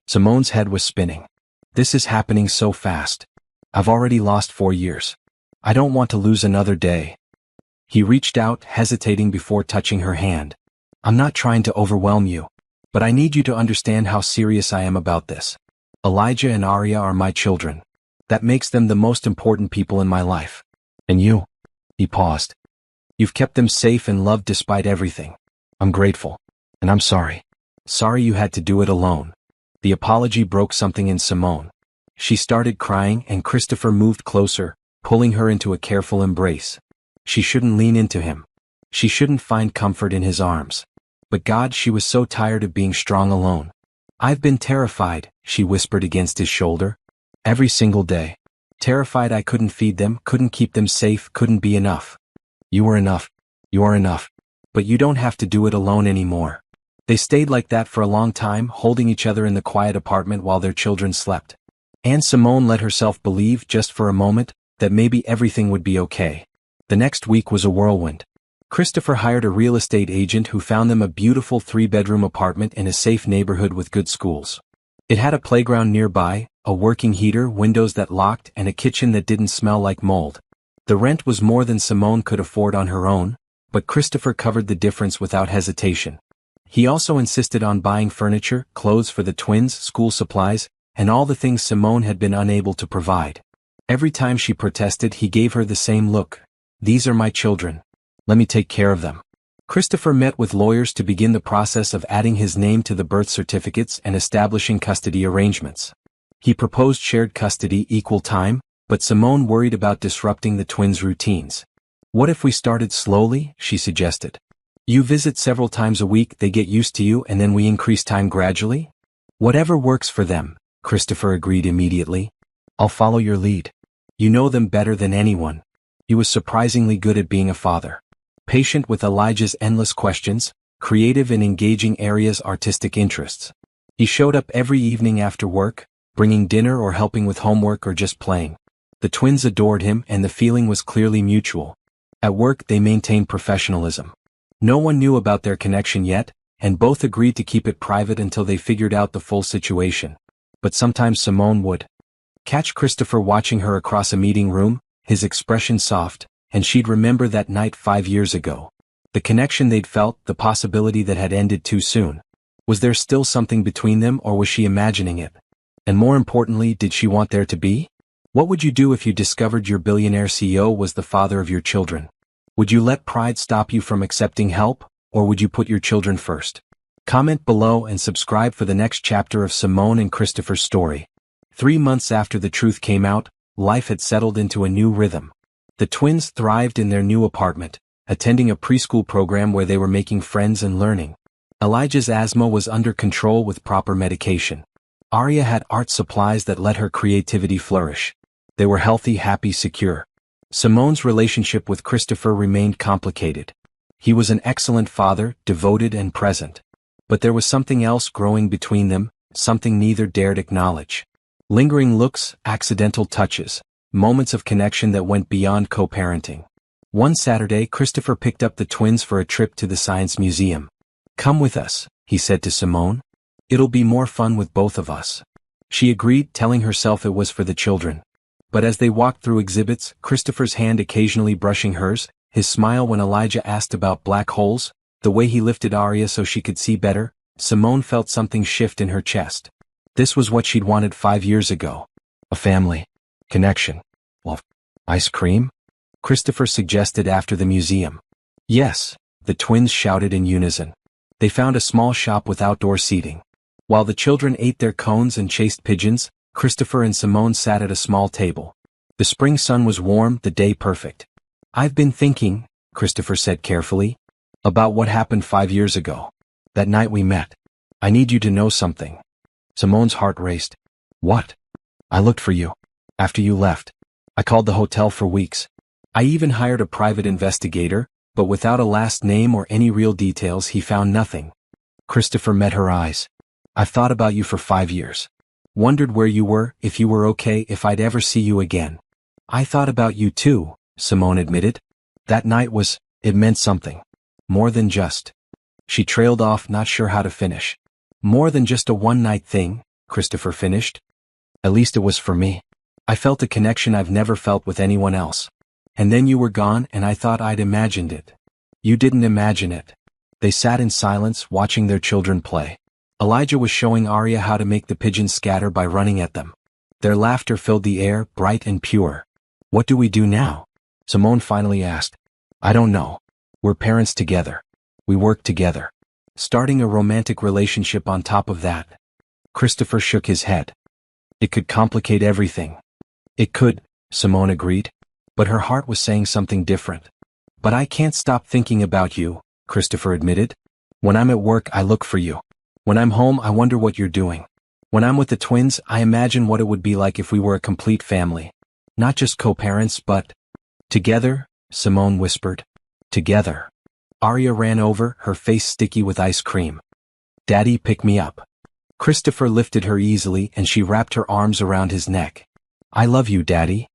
Simone's head was spinning. This is happening so fast. I've already lost 4 years. I don't want to lose another day. He reached out, hesitating before touching her hand. I'm not trying to overwhelm you, but I need you to understand how serious I am about this. Elijah and Arya are my children. That makes them the most important people in my life. And you? He paused. You've kept them safe and loved despite everything. I'm grateful. And I'm sorry. Sorry you had to do it alone. The apology broke something in Simone. She started crying and Christopher moved closer, pulling her into a careful embrace. She shouldn't lean into him. She shouldn't find comfort in his arms. But God, she was so tired of being strong alone. I've been terrified, she whispered against his shoulder. Every single day. Terrified I couldn't feed them, couldn't keep them safe, couldn't be enough. You were enough. You are enough. But you don't have to do it alone anymore. They stayed like that for a long time, holding each other in the quiet apartment while their children slept. And Simone let herself believe, just for a moment, that maybe everything would be okay. The next week was a whirlwind. Christopher hired a real estate agent who found them a beautiful 3-bedroom apartment in a safe neighborhood with good schools. It had a playground nearby, a working heater, windows that locked, and a kitchen that didn't smell like mold. The rent was more than Simone could afford on her own, but Christopher covered the difference without hesitation. He also insisted on buying furniture, clothes for the twins, school supplies, and all the things Simone had been unable to provide. Every time she protested, he gave her the same look. These are my children. Let me take care of them. Christopher met with lawyers to begin the process of adding his name to the birth certificates and establishing custody arrangements. He proposed shared custody, equal time, but Simone worried about disrupting the twins' routines. What if we started slowly, she suggested. You visit several times a week, they get used to you, and then we increase time gradually? Whatever works for them, Christopher agreed immediately. I'll follow your lead. You know them better than anyone. He was surprisingly good at being a father. Patient with Elijah's endless questions, creative in engaging Arya's artistic interests. He showed up every evening after work, bringing dinner or helping with homework or just playing. The twins adored him and the feeling was clearly mutual. At work they maintained professionalism. No one knew about their connection yet, and both agreed to keep it private until they figured out the full situation. But sometimes Simone would catch Christopher watching her across a meeting room, his expression soft, and she'd remember that night 5 years ago. The connection they'd felt, the possibility that had ended too soon. Was there still something between them or was she imagining it? And more importantly, did she want there to be? What would you do if you discovered your billionaire CEO was the father of your children? Would you let pride stop you from accepting help, or would you put your children first? Comment below and subscribe for the next chapter of Simone and Christopher's story. 3 months after the truth came out, life had settled into a new rhythm. The twins thrived in their new apartment, attending a preschool program where they were making friends and learning. Elijah's asthma was under control with proper medication. Arya had art supplies that let her creativity flourish. They were healthy, happy, secure. Simone's relationship with Christopher remained complicated. He was an excellent father, devoted and present. But there was something else growing between them, something neither dared acknowledge. Lingering looks, accidental touches, moments of connection that went beyond co-parenting. One Saturday, Christopher picked up the twins for a trip to the Science Museum. "Come with us," he said to Simone. "It'll be more fun with both of us." She agreed, telling herself it was for the children. But as they walked through exhibits, Christopher's hand occasionally brushing hers, his smile when Elijah asked about black holes, the way he lifted Arya so she could see better, Simone felt something shift in her chest. This was what she'd wanted 5 years ago. A family. Connection. Well, ice cream? Christopher suggested after the museum. Yes, the twins shouted in unison. They found a small shop with outdoor seating. While the children ate their cones and chased pigeons, Christopher and Simone sat at a small table. The spring sun was warm, the day perfect. "I've been thinking," Christopher said carefully, "about what happened 5 years ago. That night we met. I need you to know something." Simone's heart raced. "What?" "I looked for you. After you left. I called the hotel for weeks. I even hired a private investigator, but without a last name or any real details he found nothing." Christopher met her eyes. "I've thought about you for 5 years. Wondered where you were, if you were okay, if I'd ever see you again." "I thought about you too," Simone admitted. "That night it meant something. More than just." She trailed off, not sure how to finish. "More than just a one-night thing," Christopher finished. "At least it was for me. I felt a connection I've never felt with anyone else. And then you were gone and I thought I'd imagined it. You didn't imagine it." They sat in silence, watching their children play. Elijah was showing Arya how to make the pigeons scatter by running at them. Their laughter filled the air, bright and pure. "What do we do now?" Simone finally asked. "I don't know. We're parents together. We work together. Starting a romantic relationship on top of that." Christopher shook his head. "It could complicate everything." "It could," Simone agreed. But her heart was saying something different. "But I can't stop thinking about you," Christopher admitted. "When I'm at work, I look for you. When I'm home, I wonder what you're doing. When I'm with the twins, I imagine what it would be like if we were a complete family. Not just co-parents, but..." "Together," Simone whispered. "Together." Arya ran over, her face sticky with ice cream. "Daddy, pick me up." Christopher lifted her easily and she wrapped her arms around his neck. "I love you, Daddy."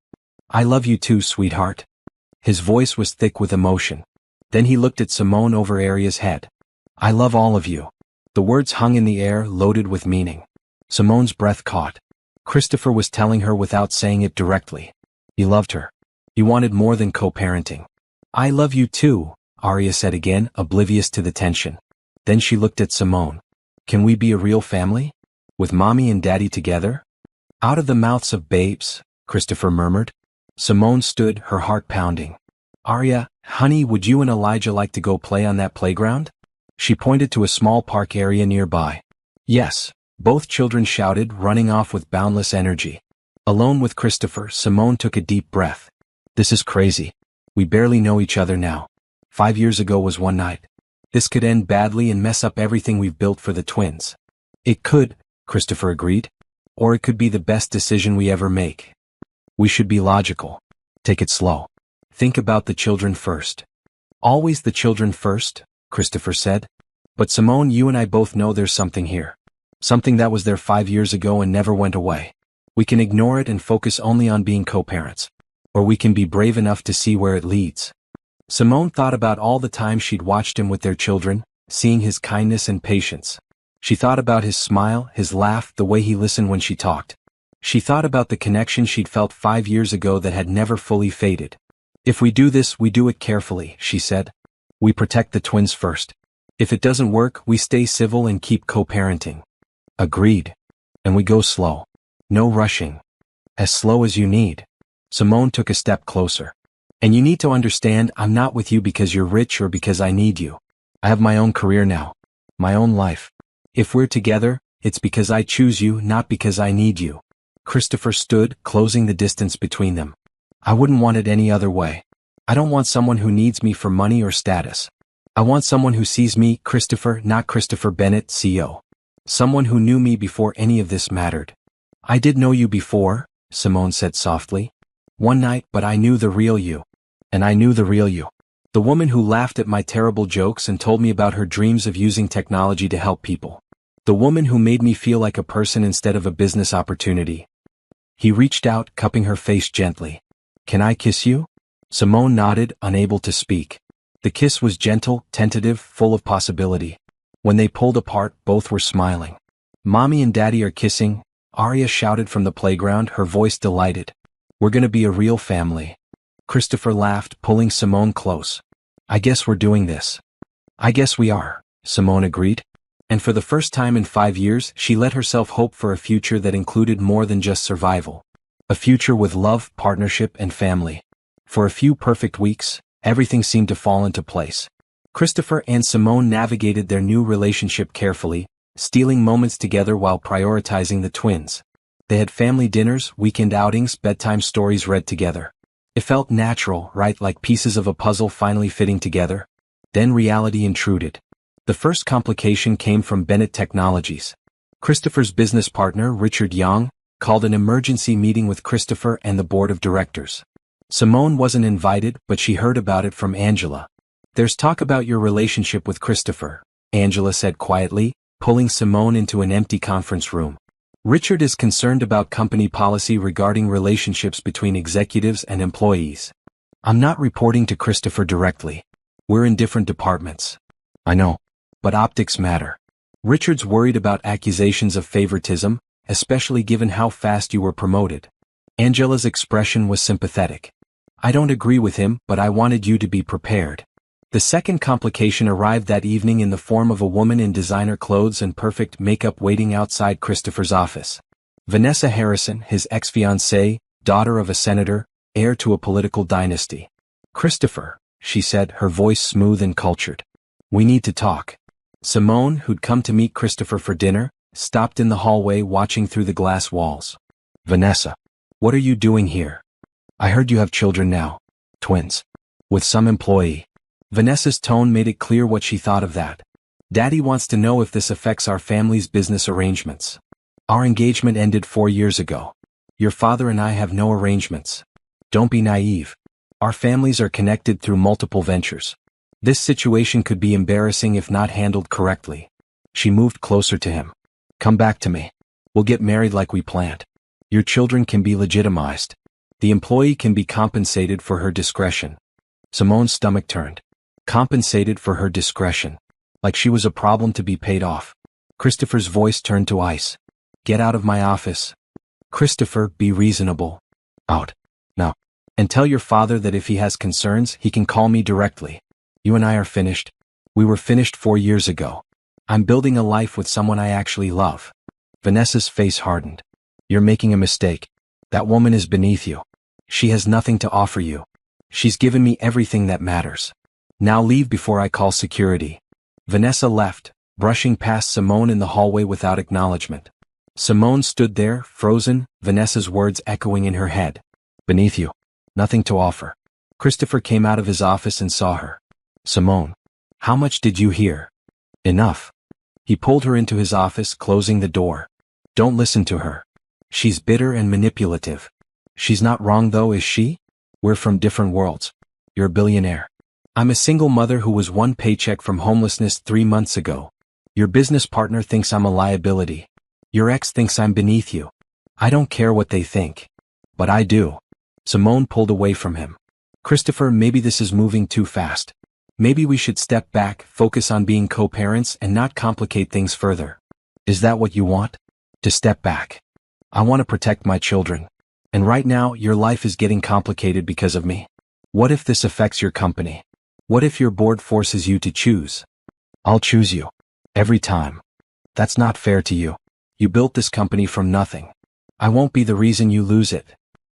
"I love you too, sweetheart." His voice was thick with emotion. Then he looked at Simone over Arya's head. "I love all of you." The words hung in the air, loaded with meaning. Simone's breath caught. Christopher was telling her without saying it directly. He loved her. He wanted more than co-parenting. "I love you too," Arya said again, oblivious to the tension. Then she looked at Simone. "Can we be a real family? With Mommy and Daddy together?" "Out of the mouths of babes," Christopher murmured. Simone stood, her heart pounding. "Arya, honey, would you and Elijah like to go play on that playground?" She pointed to a small park area nearby. "Yes," both children shouted, running off with boundless energy. Alone with Christopher, Simone took a deep breath. "This is crazy. We barely know each other now. 5 years ago was one night. This could end badly and mess up everything we've built for the twins." "It could," Christopher agreed. "Or it could be the best decision we ever make. We should be logical. Take it slow. Think about the children first." "Always the children first," Christopher said. "But Simone, you and I both know there's something here. Something that was there 5 years ago and never went away. We can ignore it and focus only on being co-parents. Or we can be brave enough to see where it leads. Simone thought about all the time she'd watched him with their children, seeing his kindness and patience. She thought about his smile, his laugh, the way he listened when she talked. She thought about the connection she'd felt 5 years ago that had never fully faded. If we do this, we do it carefully, she said. We protect the twins first. If it doesn't work, we stay civil and keep co-parenting. Agreed. And we go slow. No rushing. As slow as you need. Simone took a step closer. And you need to understand, I'm not with you because you're rich or because I need you. I have my own career now. My own life. If we're together, it's because I choose you, not because I need you. Christopher stood, closing the distance between them. I wouldn't want it any other way. I don't want someone who needs me for money or status. I want someone who sees me, Christopher, not Christopher Bennett, CEO. Someone who knew me before any of this mattered. I did know you before, Simone said softly. One night, but I knew the real you. And I knew the real you. The woman who laughed at my terrible jokes and told me about her dreams of using technology to help people. The woman who made me feel like a person instead of a business opportunity. He reached out, cupping her face gently. Can I kiss you? Simone nodded, unable to speak. The kiss was gentle, tentative, full of possibility. When they pulled apart, both were smiling. Mommy and Daddy are kissing, Arya shouted from the playground, her voice delighted. We're gonna be a real family. Christopher laughed, pulling Simone close. I guess we're doing this. I guess we are, Simone agreed. And for the first time in 5 years, she let herself hope for a future that included more than just survival. A future with love, partnership, and family. For a few perfect weeks, everything seemed to fall into place. Christopher and Simone navigated their new relationship carefully, stealing moments together while prioritizing the twins. They had family dinners, weekend outings, bedtime stories read together. It felt natural, right, like pieces of a puzzle finally fitting together. Then reality intruded. The first complication came from Bennett Technologies. Christopher's business partner, Richard Young, called an emergency meeting with Christopher and the board of directors. Simone wasn't invited, but she heard about it from Angela. There's talk about your relationship with Christopher, Angela said quietly, pulling Simone into an empty conference room. Richard is concerned about company policy regarding relationships between executives and employees. I'm not reporting to Christopher directly. We're in different departments. I know. But optics matter. Richard's worried about accusations of favoritism, especially given how fast you were promoted. Angela's expression was sympathetic. I don't agree with him, but I wanted you to be prepared. The second complication arrived that evening in the form of a woman in designer clothes and perfect makeup waiting outside Christopher's office. Vanessa Harrison, his ex-fiancée, daughter of a senator, heir to a political dynasty. Christopher, she said, her voice smooth and cultured. We need to talk. Simone, who'd come to meet Christopher for dinner, stopped in the hallway watching through the glass walls. Vanessa, what are you doing here? I heard you have children now. Twins. With some employee. Vanessa's tone made it clear what she thought of that. Daddy wants to know if this affects our family's business arrangements. Our engagement ended 4 years ago. Your father and I have no arrangements. Don't be naive. Our families are connected through multiple ventures. This situation could be embarrassing if not handled correctly. She moved closer to him. Come back to me. We'll get married like we planned. Your children can be legitimized. The employee can be compensated for her discretion. Simone's stomach turned. Compensated for her discretion. Like she was a problem to be paid off. Christopher's voice turned to ice. Get out of my office. Christopher, be reasonable. Out. Now. And tell your father that if he has concerns, he can call me directly. You and I are finished. We were finished 4 years ago. I'm building a life with someone I actually love. Vanessa's face hardened. You're making a mistake. That woman is beneath you. She has nothing to offer you. She's given me everything that matters. Now leave before I call security. Vanessa left, brushing past Simone in the hallway without acknowledgement. Simone stood there, frozen, Vanessa's words echoing in her head. Beneath you. Nothing to offer. Christopher came out of his office and saw her. Simone. How much did you hear? Enough. He pulled her into his office, closing the door. Don't listen to her. She's bitter and manipulative. She's not wrong though, is she? We're from different worlds. You're a billionaire. I'm a single mother who was one paycheck from homelessness 3 months ago. Your business partner thinks I'm a liability. Your ex thinks I'm beneath you. I don't care what they think. But I do. Simone pulled away from him. Christopher, maybe this is moving too fast. Maybe we should step back, focus on being co-parents and not complicate things further. Is that what you want? To step back. I want to protect my children. And right now, your life is getting complicated because of me. What if this affects your company? What if your board forces you to choose? I'll choose you. Every time. That's not fair to you. You built this company from nothing. I won't be the reason you lose it.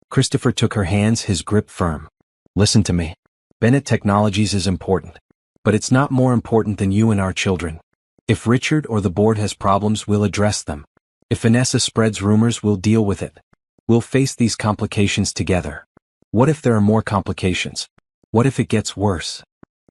Christopher took her hands, his grip firm. Listen to me. Bennett Technologies is important. But it's not more important than you and our children. If Richard or the board has problems, we'll address them. If Vanessa spreads rumors, we'll deal with it. We'll face these complications together. What if there are more complications? What if it gets worse?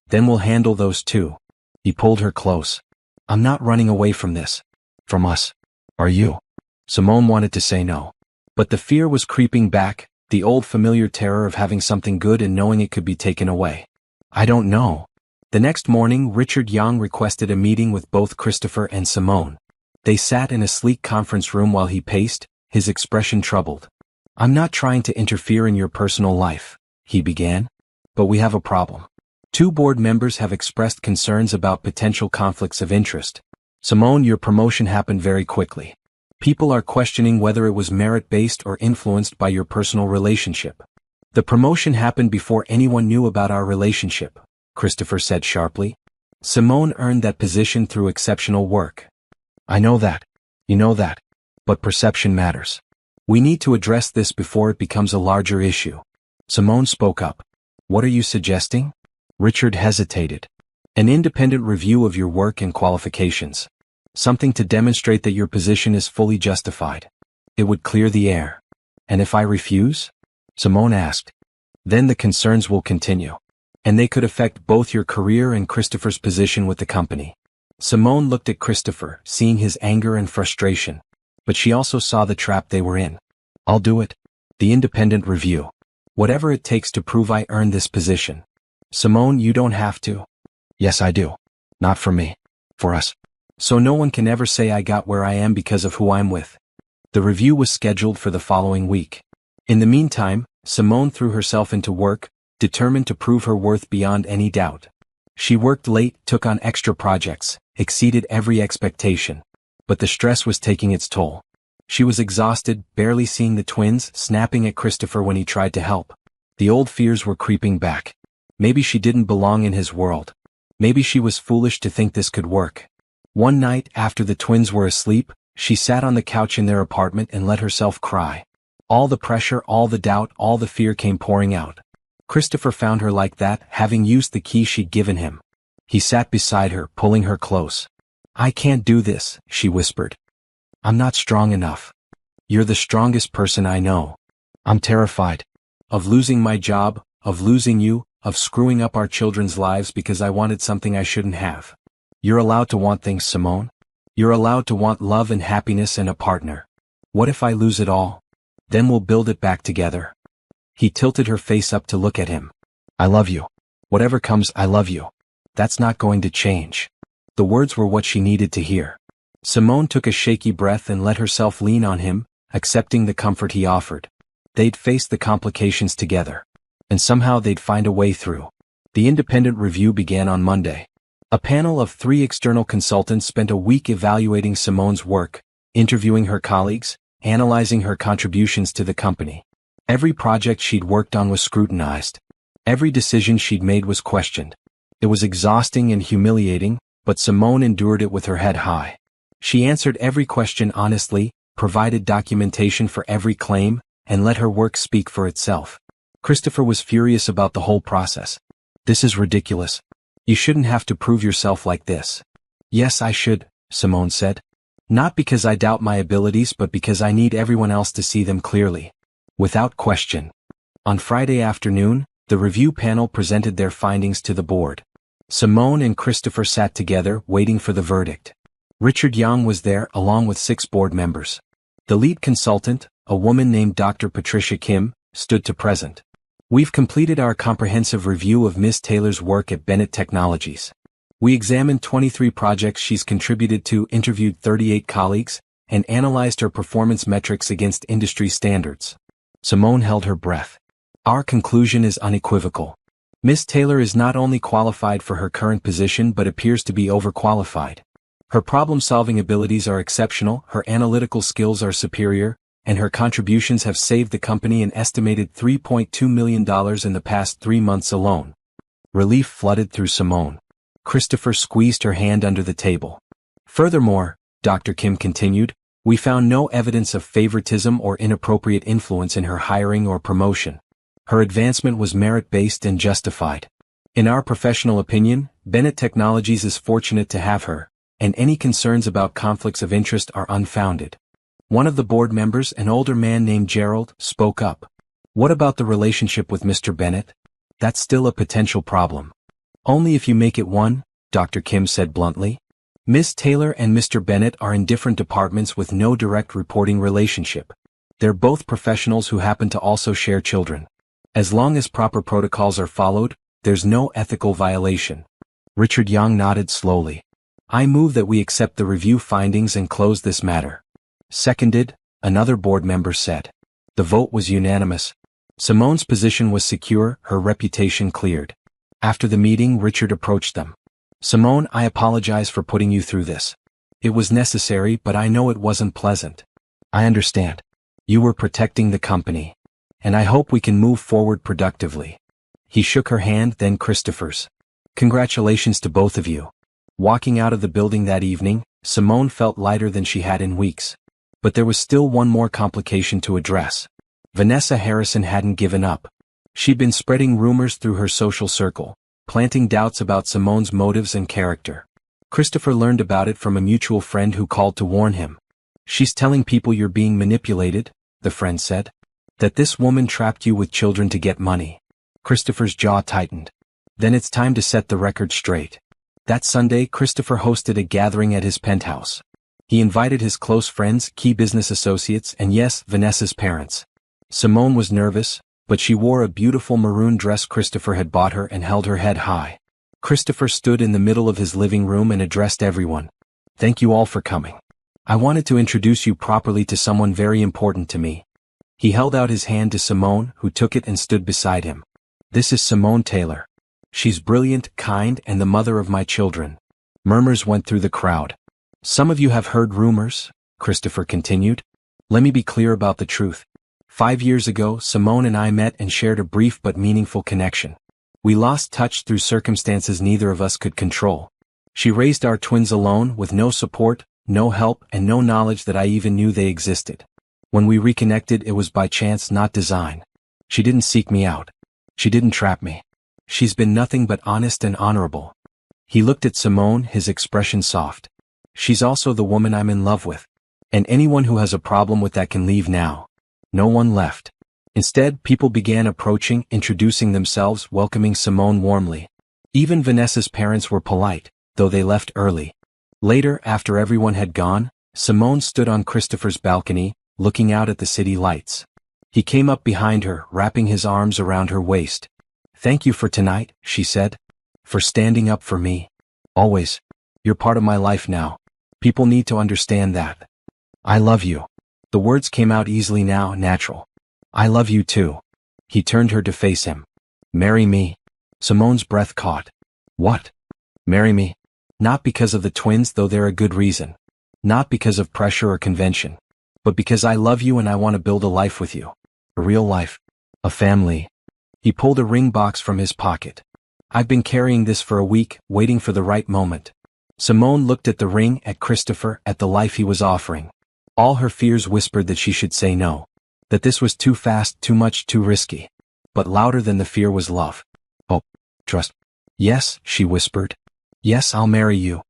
Then we'll handle those too. He pulled her close. I'm not running away from this. From us. Are you? Simone wanted to say no. But the fear was creeping back, the old familiar terror of having something good and knowing it could be taken away. I don't know. The next morning, Richard Young requested a meeting with both Christopher and Simone. They sat in a sleek conference room while he paced, his expression troubled. I'm not trying to interfere in your personal life, he began. But we have a problem. 2 board members have expressed concerns about potential conflicts of interest. Simone, your promotion happened very quickly. People are questioning whether it was merit-based or influenced by your personal relationship. The promotion happened before anyone knew about our relationship, Christopher said sharply. Simone earned that position through exceptional work. I know that. You know that. But perception matters. We need to address this before it becomes a larger issue. Simone spoke up. What are you suggesting? Richard hesitated. An independent review of your work and qualifications. Something to demonstrate that your position is fully justified. It would clear the air. And if I refuse? Simone asked. Then the concerns will continue. And they could affect both your career and Christopher's position with the company. Simone looked at Christopher, seeing his anger and frustration. But she also saw the trap they were in. I'll do it. The independent review. Whatever it takes to prove I earned this position. Simone, you don't have to. Yes, I do. Not for me. For us. So no one can ever say I got where I am because of who I'm with. The review was scheduled for the following week. In the meantime, Simone threw herself into work, determined to prove her worth beyond any doubt. She worked late, took on extra projects, exceeded every expectation. But the stress was taking its toll. She was exhausted, barely seeing the twins, snapping at Christopher when he tried to help. The old fears were creeping back. Maybe she didn't belong in his world. Maybe she was foolish to think this could work. One night, after the twins were asleep, she sat on the couch in their apartment and let herself cry. All the pressure, all the doubt, all the fear came pouring out. Christopher found her like that, having used the key she'd given him. He sat beside her, pulling her close. I can't do this, she whispered. I'm not strong enough. You're the strongest person I know. I'm terrified. Of losing my job, of losing you, of screwing up our children's lives because I wanted something I shouldn't have. You're allowed to want things, Simone. You're allowed to want love and happiness and a partner. What if I lose it all? Then we'll build it back together. He tilted her face up to look at him. I love you. Whatever comes, I love you. That's not going to change. The words were what she needed to hear. Simone took a shaky breath and let herself lean on him, accepting the comfort he offered. They'd face the complications together. And somehow they'd find a way through. The independent review began on Monday. A panel of 3 external consultants spent a week evaluating Simone's work, interviewing her colleagues, analyzing her contributions to the company. Every project she'd worked on was scrutinized. Every decision she'd made was questioned. It was exhausting and humiliating, but Simone endured it with her head high. She answered every question honestly, provided documentation for every claim, and let her work speak for itself. Christopher was furious about the whole process. This is ridiculous. You shouldn't have to prove yourself like this. Yes, I should, Simone said. Not because I doubt my abilities, but because I need everyone else to see them clearly. Without question. On Friday afternoon, the review panel presented their findings to the board. Simone and Christopher sat together, waiting for the verdict. Richard Young was there, along with 6 board members. The lead consultant, a woman named Dr. Patricia Kim, stood to present. We've completed our comprehensive review of Ms. Taylor's work at Bennett Technologies. We examined 23 projects she's contributed to, interviewed 38 colleagues, and analyzed her performance metrics against industry standards. Simone held her breath. Our conclusion is unequivocal. Miss Taylor is not only qualified for her current position but appears to be overqualified. Her problem-solving abilities are exceptional, her analytical skills are superior, and her contributions have saved the company an estimated $3.2 million in the past 3 months alone. Relief flooded through Simone. Christopher squeezed her hand under the table. Furthermore, Dr. Kim continued, we found no evidence of favoritism or inappropriate influence in her hiring or promotion. Her advancement was merit-based and justified. In our professional opinion, Bennett Technologies is fortunate to have her, and any concerns about conflicts of interest are unfounded. One of the board members, an older man named Gerald, spoke up. What about the relationship with Mr. Bennett? That's still a potential problem. Only if you make it one, Dr. Kim said bluntly. Miss Taylor and Mr. Bennett are in different departments with no direct reporting relationship. They're both professionals who happen to also share children. As long as proper protocols are followed, there's no ethical violation. Richard Young nodded slowly. I move that we accept the review findings and close this matter. Seconded, another board member said. The vote was unanimous. Simone's position was secure, her reputation cleared. After the meeting, Richard approached them. Simone, I apologize for putting you through this. It was necessary, but I know it wasn't pleasant. I understand. You were protecting the company. And I hope we can move forward productively. He shook her hand, then Christopher's. Congratulations to both of you. Walking out of the building that evening, Simone felt lighter than she had in weeks. But there was still one more complication to address. Vanessa Harrison hadn't given up. She'd been spreading rumors through her social circle, planting doubts about Simone's motives and character. Christopher learned about it from a mutual friend who called to warn him. She's telling people you're being manipulated, the friend said. That this woman trapped you with children to get money. Christopher's jaw tightened. Then it's time to set the record straight. That Sunday, Christopher hosted a gathering at his penthouse. He invited his close friends, key business associates, and yes, Vanessa's parents. Simone was nervous, but she wore a beautiful maroon dress Christopher had bought her and held her head high. Christopher stood in the middle of his living room and addressed everyone. Thank you all for coming. I wanted to introduce you properly to someone very important to me. He held out his hand to Simone, who took it and stood beside him. This is Simone Taylor. She's brilliant, kind, and the mother of my children. Murmurs went through the crowd. Some of you have heard rumors, Christopher continued. Let me be clear about the truth. 5 years ago, Simone and I met and shared a brief but meaningful connection. We lost touch through circumstances neither of us could control. She raised our twins alone with no support, no help, and no knowledge that I even knew they existed. When we reconnected, it was by chance, not design. She didn't seek me out. She didn't trap me. She's been nothing but honest and honorable. He looked at Simone, his expression soft. She's also the woman I'm in love with. And anyone who has a problem with that can leave now. No one left. Instead, people began approaching, introducing themselves, welcoming Simone warmly. Even Vanessa's parents were polite, though they left early. Later, after everyone had gone, Simone stood on Christopher's balcony, looking out at the city lights. He came up behind her, wrapping his arms around her waist. Thank you for tonight, she said. For standing up for me. Always. You're part of my life now. People need to understand that. I love you. The words came out easily now, natural. I love you too. He turned her to face him. Marry me. Simone's breath caught. What? Marry me? Not because of the twins, though they're a good reason. Not because of pressure or convention. But because I love you and I want to build a life with you. A real life. A family. He pulled a ring box from his pocket. I've been carrying this for a week, waiting for the right moment. Simone looked at the ring, at Christopher, at the life he was offering. All her fears whispered that she should say no. That this was too fast, too much, too risky. But louder than the fear was love. Oh, trust. Yes, she whispered. Yes, I'll marry you.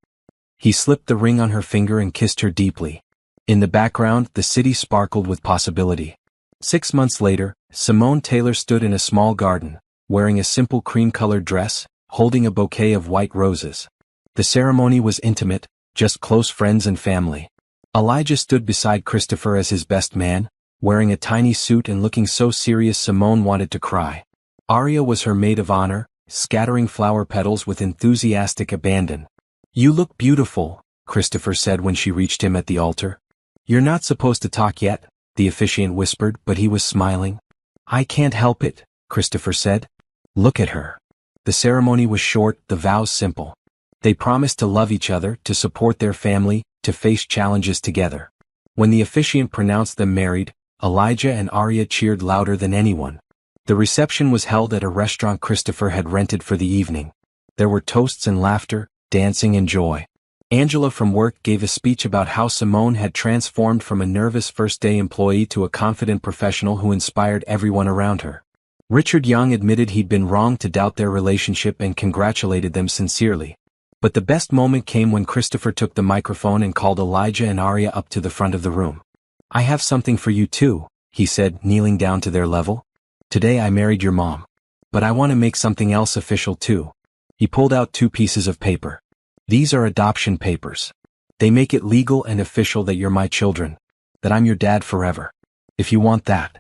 He slipped the ring on her finger and kissed her deeply. In the background, the city sparkled with possibility. 6 months later, Simone Taylor stood in a small garden, wearing a simple cream-colored dress, holding a bouquet of white roses. The ceremony was intimate, just close friends and family. Elijah stood beside Christopher as his best man, wearing a tiny suit and looking so serious Simone wanted to cry. Aria was her maid of honor, scattering flower petals with enthusiastic abandon. You look beautiful, Christopher said when she reached him at the altar. "You're not supposed to talk yet," the officiant whispered, but he was smiling. "I can't help it," Christopher said. "Look at her." The ceremony was short, the vows simple. They promised to love each other, to support their family, to face challenges together. When the officiant pronounced them married, Elijah and Arya cheered louder than anyone. The reception was held at a restaurant Christopher had rented for the evening. There were toasts and laughter, dancing and joy. Angela from work gave a speech about how Simone had transformed from a nervous first-day employee to a confident professional who inspired everyone around her. Richard Young admitted he'd been wrong to doubt their relationship and congratulated them sincerely. But the best moment came when Christopher took the microphone and called Elijah and Arya up to the front of the room. "I have something for you too," he said, kneeling down to their level. "Today I married your mom. But I want to make something else official too." He pulled out 2 pieces of paper. "These are adoption papers. They make it legal and official that you're my children, that I'm your dad forever. If you want that."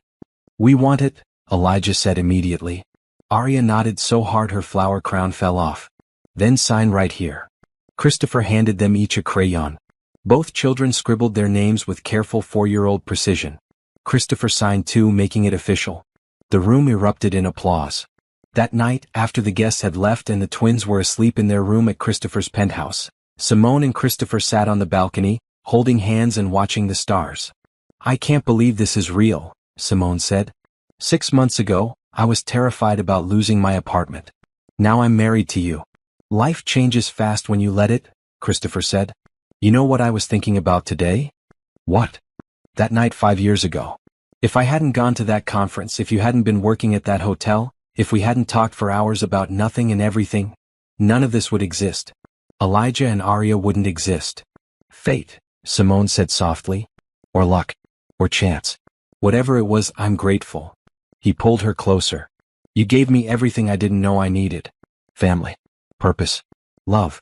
"We want it," Elijah said immediately. Arya nodded so hard her flower crown fell off. "Then sign right here." Christopher handed them each a crayon. Both children scribbled their names with careful 4-year-old precision. Christopher signed too, making it official. The room erupted in applause. That night, after the guests had left and the twins were asleep in their room at Christopher's penthouse, Simone and Christopher sat on the balcony, holding hands and watching the stars. "I can't believe this is real," Simone said. "6 months ago, I was terrified about losing my apartment. Now I'm married to you." "Life changes fast when you let it," Christopher said. "You know what I was thinking about today?" "What?" "That night 5 years ago. If I hadn't gone to that conference, if you hadn't been working at that hotel, if we hadn't talked for hours about nothing and everything, none of this would exist. Elijah and Arya wouldn't exist." "Fate," Simone said softly. "Or luck. Or chance. Whatever it was, I'm grateful." He pulled her closer. "You gave me everything I didn't know I needed. Family. Purpose. Love.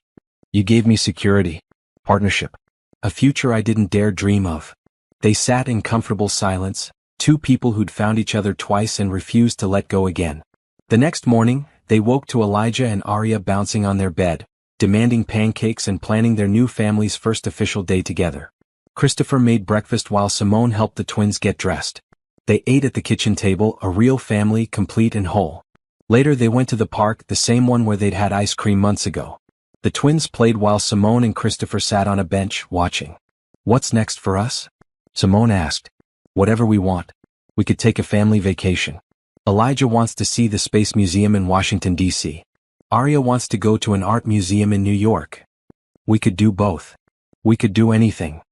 You gave me security. Partnership. A future I didn't dare dream of." They sat in comfortable silence, 2 people who'd found each other twice and refused to let go again. The next morning, they woke to Elijah and Arya bouncing on their bed, demanding pancakes and planning their new family's first official day together. Christopher made breakfast while Simone helped the twins get dressed. They ate at the kitchen table, a real family, complete and whole. Later they went to the park, the same one where they'd had ice cream months ago. The twins played while Simone and Christopher sat on a bench, watching. "What's next for us?" Simone asked. "Whatever we want. We could take a family vacation. Elijah wants to see the Space Museum in Washington, D.C. Arya wants to go to an art museum in New York. We could do both. We could do anything."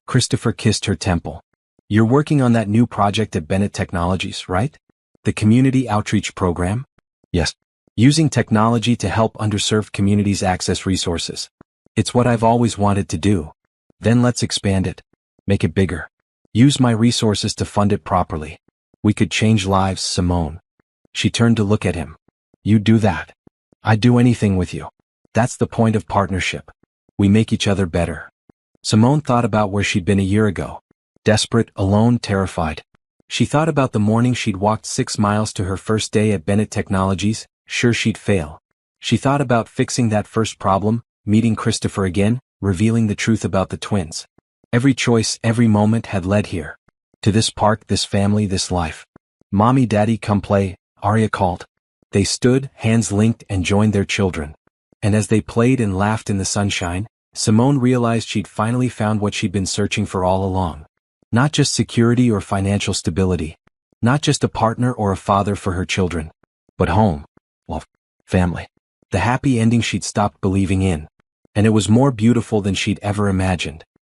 Christopher kissed her temple. "You're working on that new project at Bennett Technologies, right? The community outreach program?" "Yes. Using technology to help underserved communities access resources. It's what I've always wanted to do." "Then let's expand it. Make it bigger. Use my resources to fund it properly. We could change lives, Simone." She turned to look at him. "You do that. I'd do anything with you. That's the point of partnership. We make each other better." Simone thought about where she'd been a year ago. Desperate, alone, terrified. She thought about the morning she'd walked 6 miles to her first day at Bennett Technologies, sure she'd fail. She thought about fixing that first problem, meeting Christopher again, revealing the truth about the twins. Every choice, every moment had led here. To this park, this family, this life. "Mommy, Daddy, come play," Arya called. They stood, hands linked, and joined their children. And as they played and laughed in the sunshine, Simone realized she'd finally found what she'd been searching for all along. Not just security or financial stability. Not just a partner or a father for her children. But home. Well, family. The happy ending she'd stopped believing in. And it was more beautiful than she'd ever imagined.